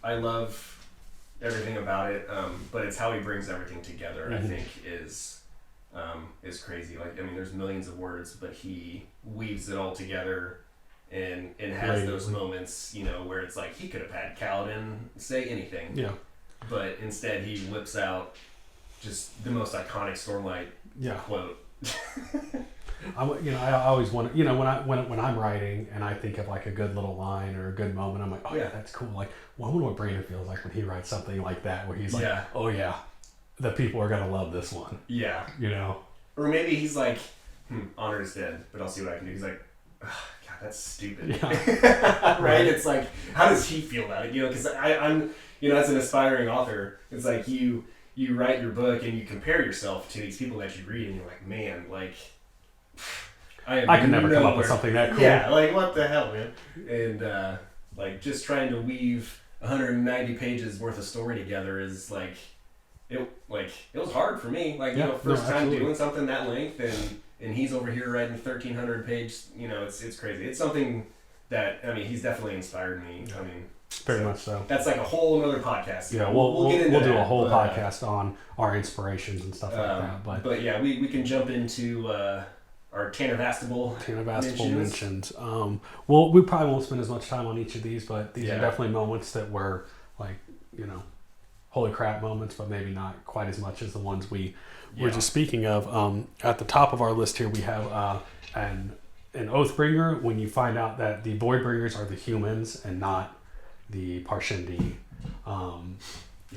everything about it, but it's how he brings everything together, I think, is is crazy. Like, I mean, there's millions of words, but he weaves it all together and has those moments, you know, where it's like he could have had Kaladin say anything. Yeah. But instead he whips out just the most iconic Stormlight quote. I always want to, you know, when I'm writing and I think of like a good little line or a good moment, I'm like, oh yeah, that's cool. Like, well, I wonder what Brandon feels like when he writes something like that, where he's like, oh yeah, the people are gonna love this one. Yeah. You know. Or maybe he's like, honor is dead, but I'll see what I can do. He's like, God, that's stupid. Yeah. Right? It's like, how does he feel about it? You know, because I'm, you know, as an aspiring author, it's like you write your book and you compare yourself to these people that you read, and you're like, man, like, I could never come up with something that cool. Yeah, like, what the hell, man? And like, just trying to weave 190 pages worth of story together is like, it was hard for me. Like, you know, first time doing something that length, and he's over here writing 1,300 page. You know, it's crazy. It's something that, I mean, he's definitely inspired me. I mean, very much so. That's like a whole other podcast. Yeah, we'll get into we'll do a whole podcast on our inspirations and stuff like that. But yeah, we can jump into our Tanavastable mentions. Well, we probably won't spend as much time on each of these, but these are definitely moments that were like, you know, holy crap moments, but maybe not quite as much as the ones we were just speaking of. At the top of our list here, we have an Oathbringer, when you find out that the Voidbringers are the humans and not the Parshendi.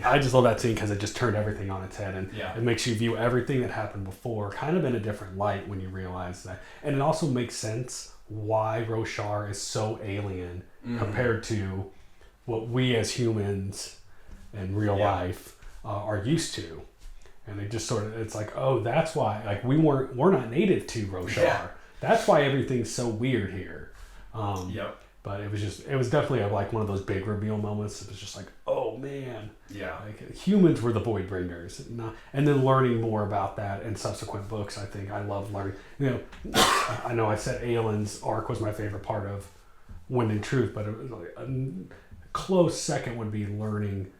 I just love that scene because it just turned everything on its head, and it makes you view everything that happened before kind of in a different light when you realize that. And it also makes sense why Roshar is so alien compared to what we as humans in real life are used to. And it just sort of, it's like, oh, that's why, like, we're not native to Roshar. Yeah. That's why everything's so weird here. But it was definitely like one of those big reveal moments. It was just like, oh man, like humans were the Voidbringers, and then learning more about that in subsequent books. I think I love learning. You know, I know I said Aelin's arc was my favorite part of Wind and Truth, but it was like a close second would be learning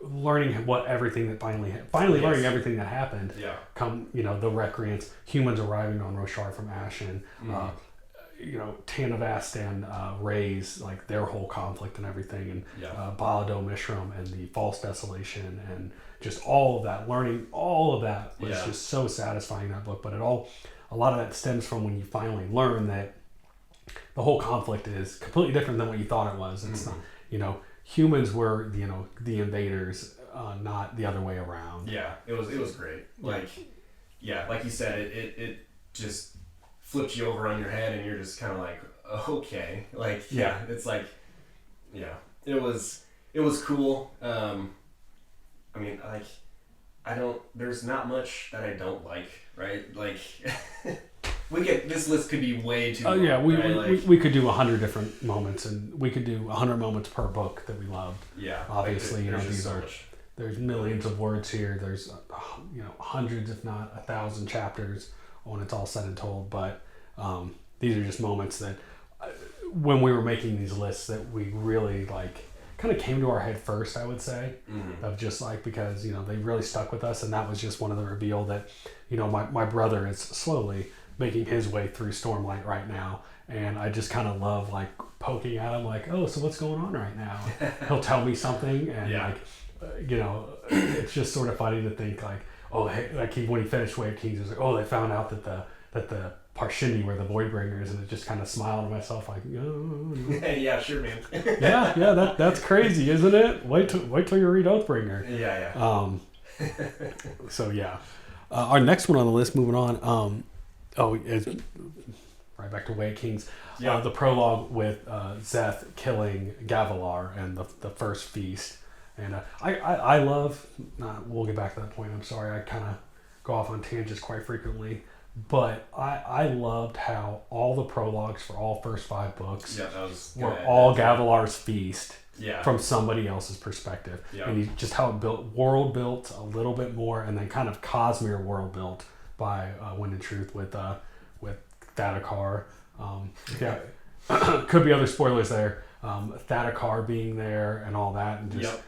what everything that finally learning everything that happened. Come, you know, the Recreants, humans arriving on Roshar from Ashen. You know, Tanavast and Ray's, like, their whole conflict and everything, and Balado Mishram and the false desolation, and just all of that, learning all of that was just so satisfying in that book. But a lot of that stems from when you finally learn that the whole conflict is completely different than what you thought it was. It's not, you know, humans were, you know, the invaders, not the other way around. Yeah, it was great. Like, like you said, it just flipped you over on your head, and you're just kind of like, okay, like, it's like, it was cool. I mean, like, there's not much that I don't like, right? Like, this list could be way too long. Yeah, right? we could do 100 different moments, and we could do 100 moments per book that we loved. Yeah, obviously, like, you know, these are there's millions of words here. There's, you know, hundreds, if not 1,000 chapters when it's all said and told. But these are just moments that when we were making these lists that we really, like, kind of came to our head first, I would say, of just like, because, you know, they really stuck with us. And that was just one of the reveal that, you know, my brother is slowly making his way through Stormlight right now. And I just kind of love, like, poking at him, like, oh, so what's going on right now? He'll tell me something, and like, you know, it's just sort of funny to think, like, oh, hey, like, when he finished Way of Kings, he was like, oh, they found out that the Parshendi were the Voidbringers, and it just kind of smiled to myself, like, oh. Yeah, sure, man. that's crazy, isn't it? Wait till you read Oathbringer. So our next one on the list, moving on. It's right back to Way of Kings. The prologue with Szeth killing Gavilar and the first feast. And I love, we'll get back to that point, I'm sorry, I kind of go off on tangents quite frequently, but I loved how all the prologues for all first 5 books were all Gavilar's feast from somebody else's perspective. And just how it world built a little bit more, and then kind of Cosmere world built by Wind and Truth with Thadakar. Could be other spoilers there. Thadakar being there and all that, and just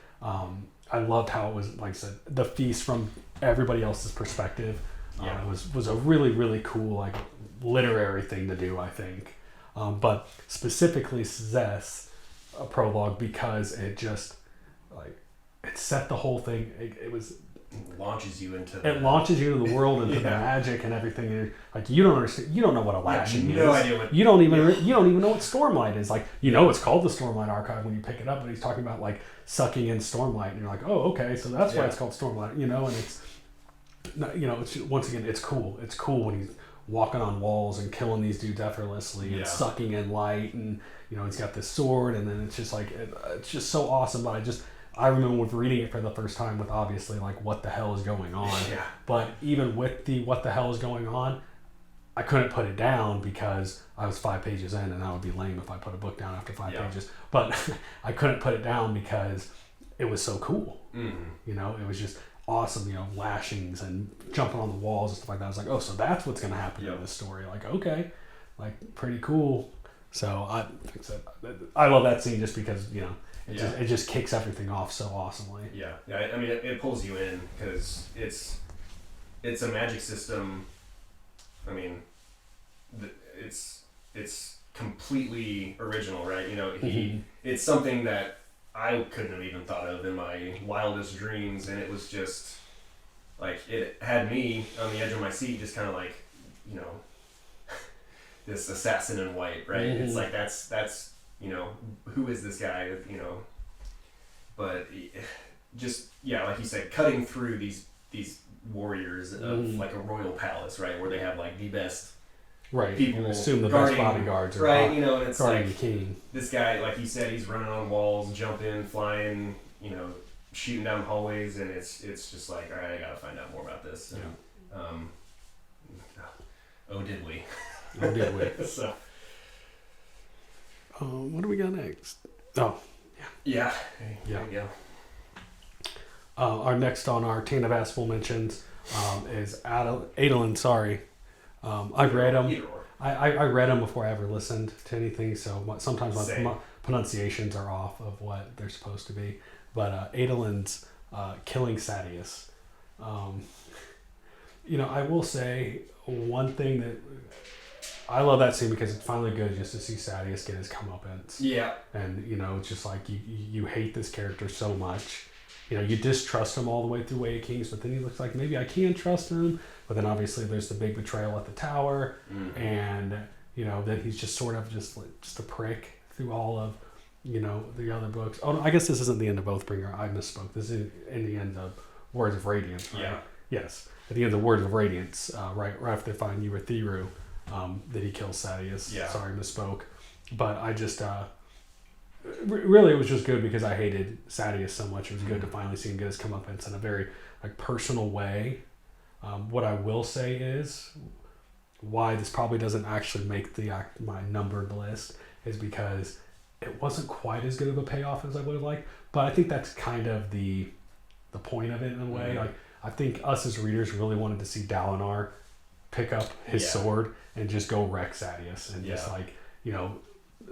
I loved how it was, like I said, the feast from everybody else's perspective. Yeah. It was a really, really cool, like, literary thing to do, I think. But specifically Zess, a prologue, because it just, like, it set the whole thing. It was... It launches you into the world, into the magic and everything. And like, you don't understand. You don't know what a lashing is. No idea what. You don't even know what Stormlight is. Like, you know, it's called the Stormlight Archive when you pick it up, but he's talking about like sucking in Stormlight, and you're like, oh, okay, so that's why it's called Stormlight. You know, and it's, you know, it's, once again, it's cool. It's cool when he's walking on walls and killing these dudes effortlessly and sucking in light, and you know, he's got this sword, and then it's just like it's just so awesome. But I remember with reading it for the first time with obviously like what the hell is going on. Yeah. But even with the what the hell is going on, I couldn't put it down because I was 5 pages in, and that would be lame if I put a book down after 5 pages. But I couldn't put it down because it was so cool. Mm-hmm. You know, it was just awesome, you know, lashings and jumping on the walls and stuff like that. I was like, oh, so that's what's going to happen in this story. Like, okay, like pretty cool. So I love that scene just because, you know, it just kicks everything off so awesomely. Yeah. I mean, it pulls you in because it's a magic system. I mean, it's completely original, right? You know, it's something that I couldn't have even thought of in my wildest dreams, and it was just like it had me on the edge of my seat, just kind of like, you know, this assassin in white, right? It's like that's you know, who is this guy? You know, but just like you said, cutting through these warriors of like a royal palace, right, where they have like the best people, assume the guarding, best bodyguards, right? You know, and it's guarding like the king. This guy, like you said, he's running on walls, jumping, flying, you know, shooting down hallways, and it's just like, all right, I gotta find out more about this. And, oh, did we? Oh, did we? So, what do we got next? Oh, yeah. There you go. Our next on our Tanavastable Mentions is Adolin. Sorry, I read them. I read them before I ever listened to anything, so sometimes my pronunciations are off of what they're supposed to be. But Adolin's killing Sadeas. You know, I will say one thing that I love that scene because it's finally good just to see Sadeas get his comeuppance. Yeah. And, you know, it's just like you hate this character so much. You know, you distrust him all the way through Way of Kings, but then he looks like maybe I can trust him. But then obviously there's the big betrayal at the tower. Mm-hmm. And, you know, then he's just sort of just a prick through all of, you know, the other books. Oh, no, I guess this isn't the end of Oathbringer. I misspoke. This is in the end of Words of Radiance, right? Yeah. Yes. At the end of Words of Radiance, right after they find Urithiru, that he kills Sadeas. Yeah. Sorry, misspoke. But I just, really it was just good because I hated Sadeas so much. It was good to finally see him get his comeuppance in a very like personal way. What I will say is why this probably doesn't actually make my numbered list is because it wasn't quite as good of a payoff as I would have liked. But I think that's kind of the point of it in a way. Like I think us as readers really wanted to see Dalinar pick up his sword and just go wreck Sadeas and just like, you know,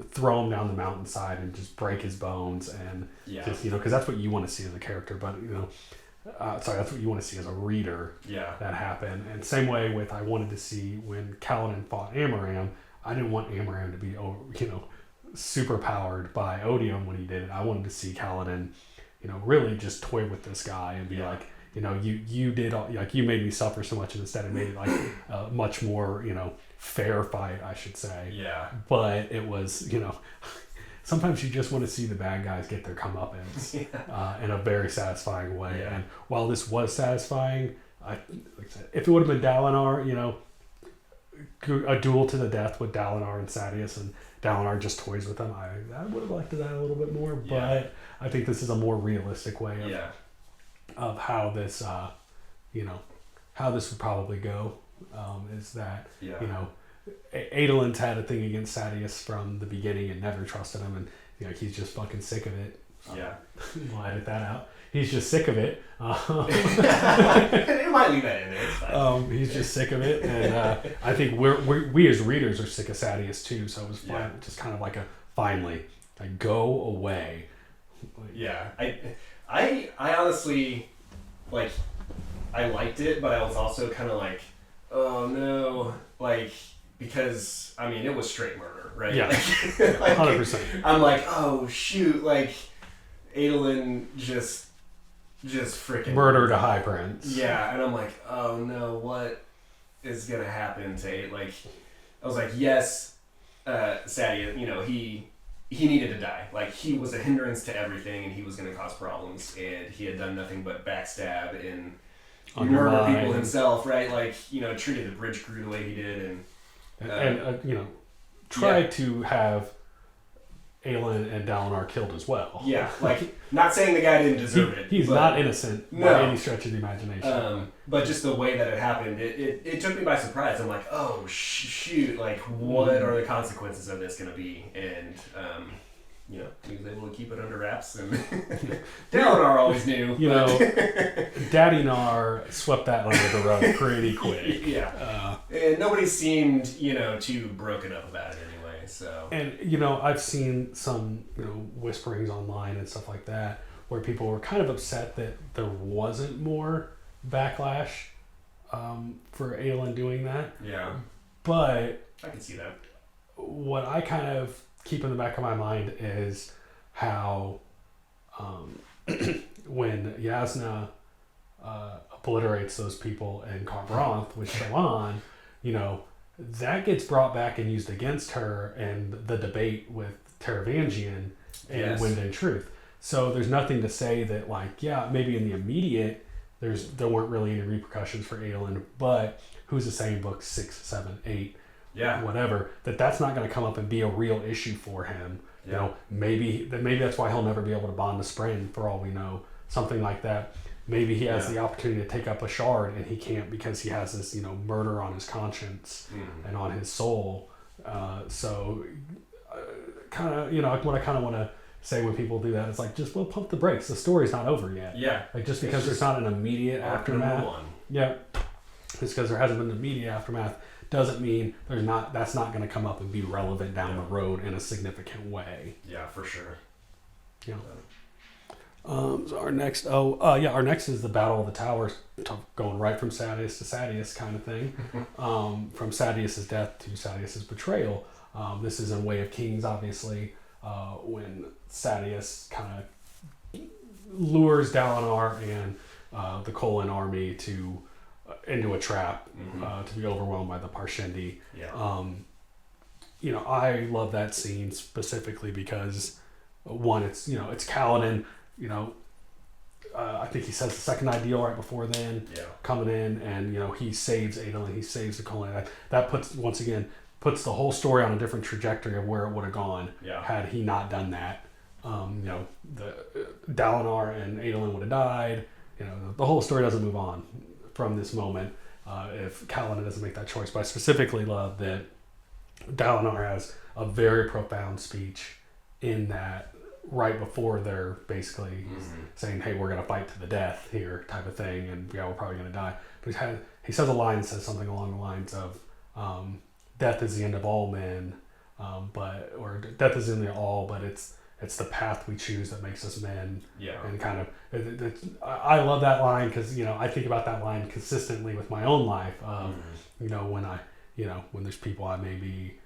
throw him down the mountainside and just break his bones and just, you know, because that's what you want to see as a character. But, you know, that's what you want to see as a reader. Yeah, that happened. And same way with I wanted to see when Kaladin fought Amaram. I didn't want Amaram to be, you know, super powered by Odium when he did it. I wanted to see Kaladin, you know, really just toy with this guy and be like, you know, you did all, like you made me suffer so much, and instead it made it like a much more, you know, fair fight, I should say. Yeah. But it was, you know, sometimes you just want to see the bad guys get their comeuppance in a very satisfying way. Yeah. And while this was satisfying, like I said, if it would have been Dalinar, you know, a duel to the death with Dalinar and Sadeas, and Dalinar just toys with them, I would have liked that a little bit more. But I think this is a more realistic way of how this, you know, how this would probably go. Is that, you know, Adolin's had a thing against Sadeas from the beginning and never trusted him, and you know, he's just fucking sick of it. We'll edit that out. He's just sick of it. It might leave that in there. It's fine. He's just sick of it, and I think we as readers are sick of Sadeas too. So it was fine, just kind of like a finally, like go away. Yeah, I honestly, like, I liked it, but I was also kind of like, oh no, like, because, I mean, it was straight murder, right? Yeah. Like, 100%. I'm like, oh shoot, like, Adolin just freaking Murdered a high prince. Yeah, and I'm like, oh no, what is gonna happen to, like, I was like, yes, Sadia, you know, he needed to die. Like, he was a hindrance to everything, and he was gonna cause problems, and he had done nothing but backstab and murder people himself, right? Like, you know, treated the bridge crew the way he did, and you know, tried to have Aelin and Dalinar killed as well. Yeah, like, not saying the guy didn't deserve it. He's not innocent by any stretch of the imagination. But just the way that it happened, it took me by surprise. I'm like, oh, shoot, like, what are the consequences of this going to be? And, you know, he was able to keep it under wraps, and Dalinar always knew. You know, Daddy Nar swept that under the rug pretty quick. Yeah. And nobody seemed, you know, too broken up about it anyway. So. And, you know, I've seen some, you know, whisperings online and stuff like that where people were kind of upset that there wasn't more backlash for Aelin doing that. Yeah. But I can see that. What I kind of keep in the back of my mind is how when Yasna obliterates those people in Kharbranth with Shallan, you know, that gets brought back and used against her and the debate with Taravangian and Wind and Truth. So there's nothing to say that, like, yeah, maybe in the immediate there weren't really any repercussions for Aelin, but who's to say in books 6, 7, 8, whatever, that's not going to come up and be a real issue for him. Yeah. You know, maybe that's why he'll never be able to bond to Spren, for all we know, something like that. Maybe he has the opportunity to take up a shard and he can't because he has this, you know, murder on his conscience and on his soul. So kind of, you know, what I kind of want to say when people do that is like, just, well, pump the brakes. The story's not over yet. Yeah. Like, just because there's not an immediate aftermath. Yeah. Just because there hasn't been an immediate aftermath doesn't mean that's not going to come up and be relevant down the road in a significant way. Yeah, for sure. Yeah. So our next is the Battle of the Towers, going right from Sadeas to Sadeas kind of thing. From Sadeas' death to Sadeas' betrayal. This is in Way of Kings, obviously, when Sadeas kind of lures Dalinar and the Kholin army into a trap to be overwhelmed by the Parshendi. Yeah. You know, I love that scene specifically because, one, it's Kaladin. You know, I think he says the second ideal right before then, coming in, and, you know, he saves Adolin, he saves the Kholin. That puts the whole story on a different trajectory of where it would have gone had he not done that. You know, the Dalinar and Adolin would have died. You know, the whole story doesn't move on from this moment if Kaladin doesn't make that choice. But I specifically love that Dalinar has a very profound speech in that, right before they're basically saying, hey, we're going to fight to the death here type of thing, and we're probably going to die. But he says a line that says something along the lines of, death is the end of all men, or death is in the all, but it's the path we choose that makes us men. Yeah. And kind of, I love that line because, you know, I think about that line consistently with my own life. You know, when there's people I maybe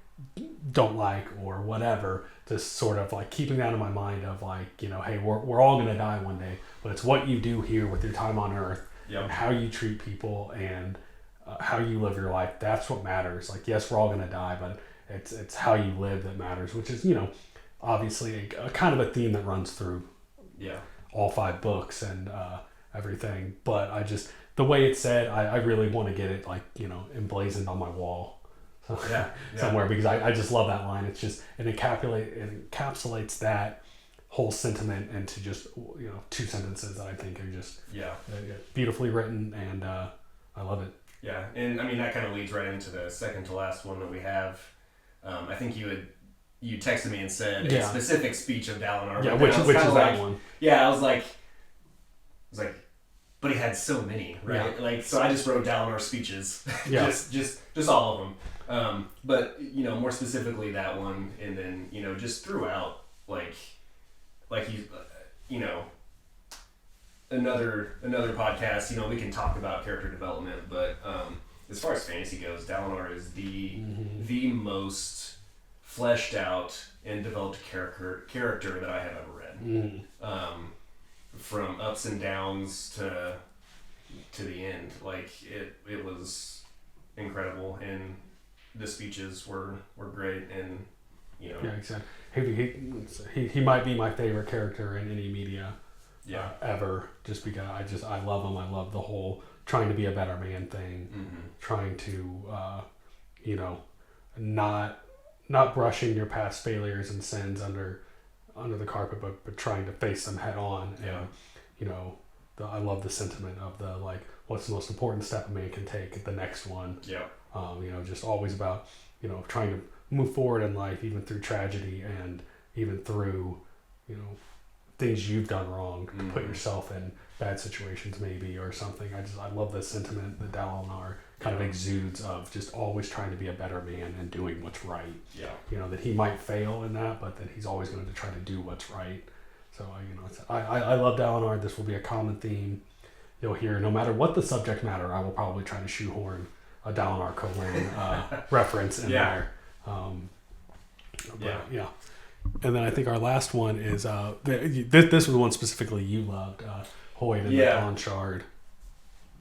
don't like or whatever, just sort of like keeping that in my mind of like, you know, hey, we're all going to die one day, but it's what you do here with your time on earth and how you treat people and how you live your life. That's what matters. Like, yes, we're all going to die, but it's how you live that matters, which is, you know, obviously a kind of a theme that runs through all 5 books and everything. But the way it's said, I really want to get it, like, you know, emblazoned on my wall somewhere, because I just love that line. It's just, it encapsulates that whole sentiment into just, you know, 2 sentences that I think are just beautifully written, and I love it. Yeah, and I mean that kind of leads right into the second to last one that we have. I think you texted me and said a specific speech of Dalinar. Yeah, which is that one? Yeah, I was like, but he had so many, right? Yeah. Like, so I just wrote Dalinar's speeches, just all of them. But, you know, more specifically that one, and then, you know, just throughout, like you, you know, another podcast, you know, we can talk about character development, but as far as fantasy goes, Dalinar is the most fleshed out and developed character that I have ever read. From ups and downs to the end, like it was incredible, and the speeches were great, and you know. Yeah, exactly. He might be my favorite character in any media ever, just because I love him. I love the whole trying to be a better man thing, trying to not brushing your past failures and sins under the carpet, but trying to face them head on. And I love the sentiment of the like, what's the most important step a man can take? The next one. Yeah. Just always about trying to move forward in life, even through tragedy and even through things you've done wrong, to put yourself in bad situations maybe or something. I love the sentiment that Dalinar kind of exudes of just always trying to be a better man and doing what's right. Yeah. That he might fail in that, but that he's always going to try to do what's right. So I love Dalinar. This will be a common theme you'll hear. No matter what the subject matter, I will probably try to shoehorn a Dalinar Kholin reference in there. Yeah. And then I think our last one is this was the one specifically you loved, Hoyd and the Dawn Shard.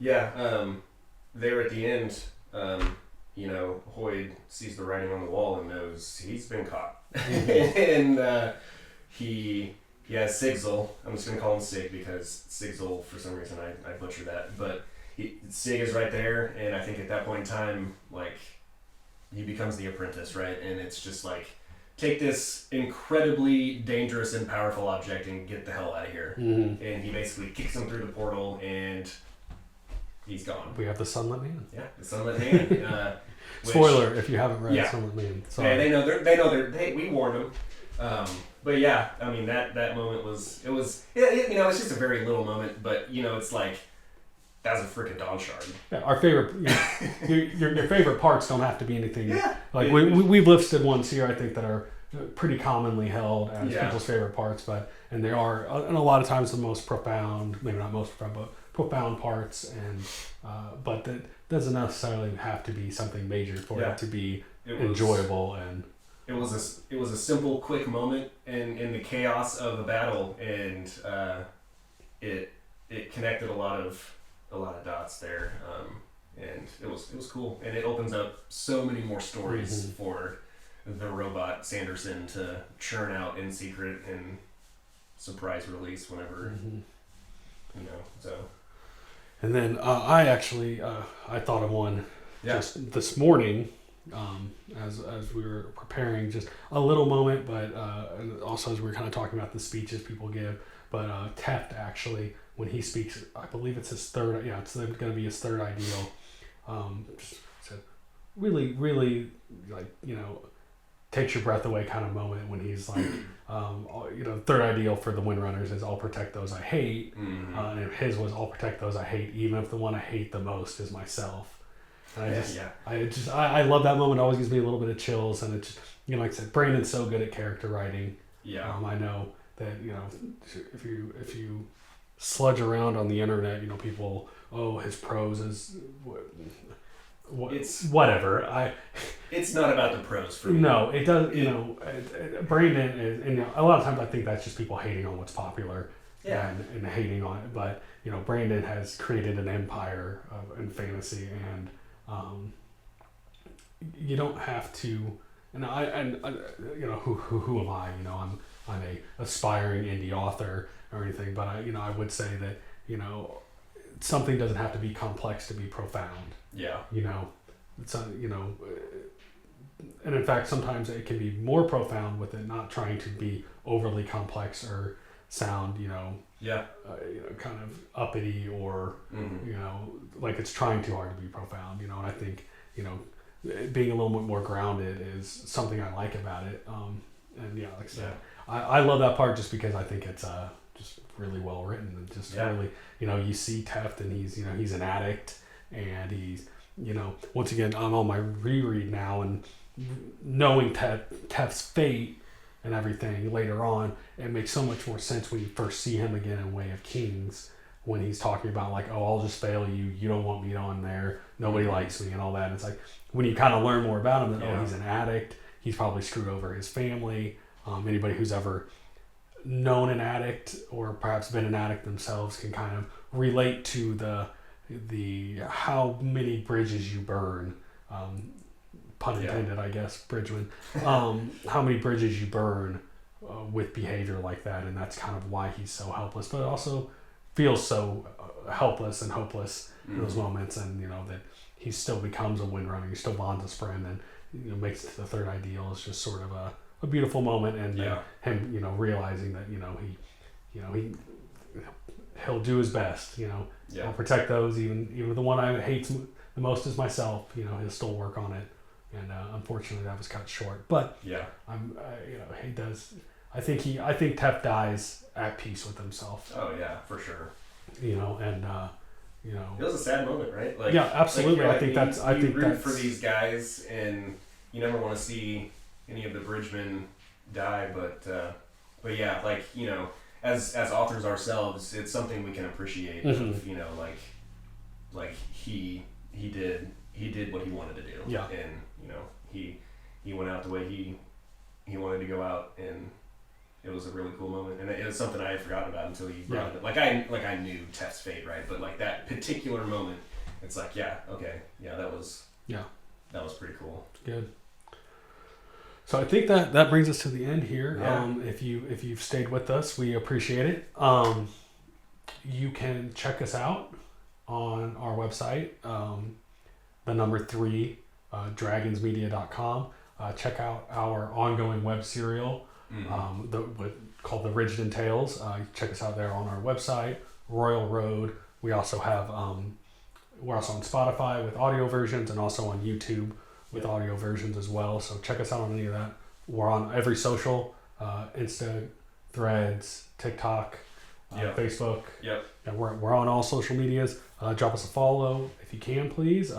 Yeah, there at the end, Hoyd sees the writing on the wall and knows he's been caught. And he has Sigzil. I'm just going to call him Sig because Sigzil, for some reason, I butcher that. But Sig is right there, and I think at that point in time, like, he becomes the apprentice, right? And it's just like, take this incredibly dangerous and powerful object and get the hell out of here. And he basically kicks him through the portal, and he's gone. We have the Sunlit Man. Yeah, the Sunlit Man. Spoiler if you haven't read Sunlit Man. Sorry. Yeah, they know we warned them. But yeah, I mean that moment was it's just a very little moment, but it's like, that was a freaking Dawn Shard. Yeah, our favorite, your favorite parts don't have to be anything. Yeah. Like we've listed ones here, I think, that are pretty commonly held as people's favorite parts, and they are, and a lot of times the most profound, maybe not most profound, but profound parts, and but that doesn't necessarily have to be something major for it to be enjoyable. And it was a simple, quick moment in the chaos of a battle, and it connected a lot of dots there, and it was cool, and it opens up so many more stories for the robot Sanderson to churn out in secret and surprise release whenever so. And then I actually I thought of one just this morning, as we were preparing, just a little moment, but and also as we were kind of talking about the speeches people give, but Teft actually, when he speaks, I believe it's his third. Yeah, it's going to be his third ideal. It's a really, really takes your breath away kind of moment when he's like, third ideal for the Windrunners is I'll protect those I hate, and his was I'll protect those I hate, even if the one I hate the most is myself. And I love that moment. It always gives me a little bit of chills, and it's just, like I said, Brandon's so good at character writing. Yeah. I know that if you sludge around on the internet, people, his prose is it's whatever. It's not about the prose for me. No, it does. Brandon is, and a lot of times I think that's just people hating on what's popular, and hating on it. But Brandon has created an empire in fantasy, and you don't have to. And who am I? I'm a aspiring indie author or anything, but I would say that something doesn't have to be complex to be profound. Yeah. It's and in fact sometimes it can be more profound with it not trying to be overly complex or sound kind of uppity or like it's trying too hard to be profound. And I think being a little bit more grounded is something I like about it. And like I said, I love that part just because I think it's just really well written, and just really, you see Teft, and he's an addict, and he's, once again, I'm on my reread now, and knowing Teft's fate and everything later on, it makes so much more sense when you first see him again in Way of Kings, when he's talking about like, I'll just fail you, you don't want me on there, nobody likes me and all that. And it's like when you kind of learn more about him, that Yeah. he's an addict. He's probably screwed over his family. Anybody who's ever known an addict or perhaps been an addict themselves can kind of relate to the how many bridges you burn. Pun intended, I guess, Bridgman. How many bridges you burn with behavior like that, and that's kind of why he's so helpless, but also feels so helpless and hopeless in those moments, and that he still becomes a windrunner. He still bonds his friend, and makes it to the third ideal. It's just sort of a beautiful moment, and then him, realizing that he'll do his best. He'll protect those, even the one I hate the most is myself. He'll still work on it. And unfortunately, that was cut short. But he does. I think Tef dies at peace with himself. Oh yeah, for sure. It was a sad moment, right? Like, yeah, absolutely. Like, I think that's. I think root that's for these guys, and you never want to see any of the Bridgemen die. But yeah, as authors ourselves, it's something we can appreciate. Mm-hmm. Of, like he did what he wanted to do. Yeah. And he went out the way he wanted to go out, and it was a really cool moment. And it was something I had forgotten about until you brought it up. I knew Tef's fate, right? But that particular moment, it's like, that was pretty cool. Good. So I think that brings us to the end here. Yeah. If you've stayed with us, we appreciate it. You can check us out on our website, the number 3, dragonsmedia.com. Check out our ongoing web serial called The Ridgeton Tales. Check us out there on our website, Royal Road. We also have we're also on Spotify with audio versions, and also on YouTube with audio versions as well. So check us out on any of that. We're on every social, Insta, Threads, TikTok, Facebook. Yep. And we're on all social medias. Drop us a follow if you can, please.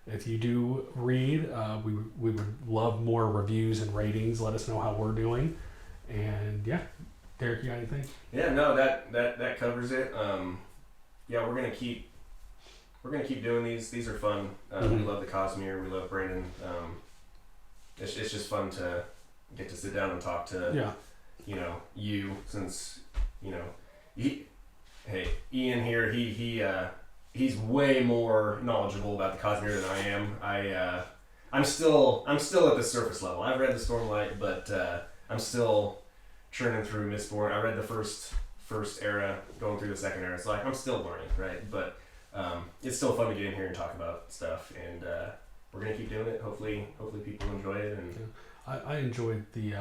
If you do read, we would love more reviews and ratings. Let us know how we're doing. And Derek, you got anything? Yeah, no, that covers it. We're gonna keep doing these. These are fun. We love the Cosmere. We love Brandon. It's just fun to get to sit down and talk to you, since Ian here, he's way more knowledgeable about the Cosmere than I am. I'm still at the surface level. I've read the Stormlight, but I'm still churning through Mistborn. I read the first era, going through the second era, so I'm still learning, right? But it's still fun to get in here and talk about stuff, and we're gonna keep doing it. Hopefully people enjoy it. And I enjoyed the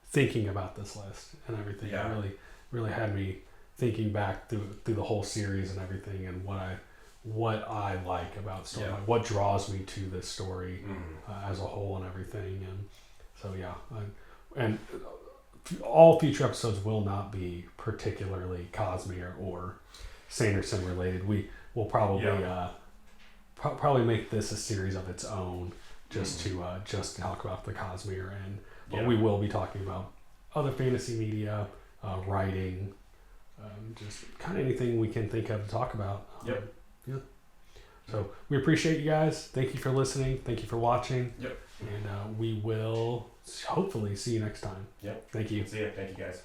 thinking about this list and everything. Yeah. It really had me thinking back through the whole series and everything, and what I like about Stormlight, what draws me to this story as a whole and everything. And so and all future episodes will not be particularly Cosmere or Sanderson related. We will probably probably make this a series of its own, just to talk about the Cosmere, but we will be talking about other fantasy media, writing, just kind of anything we can think of to talk about. So we appreciate you guys. Thank you for listening. Thank you for watching. Yep. And we will hopefully see you next time. Yep. Thank you. See ya. Thank you, guys.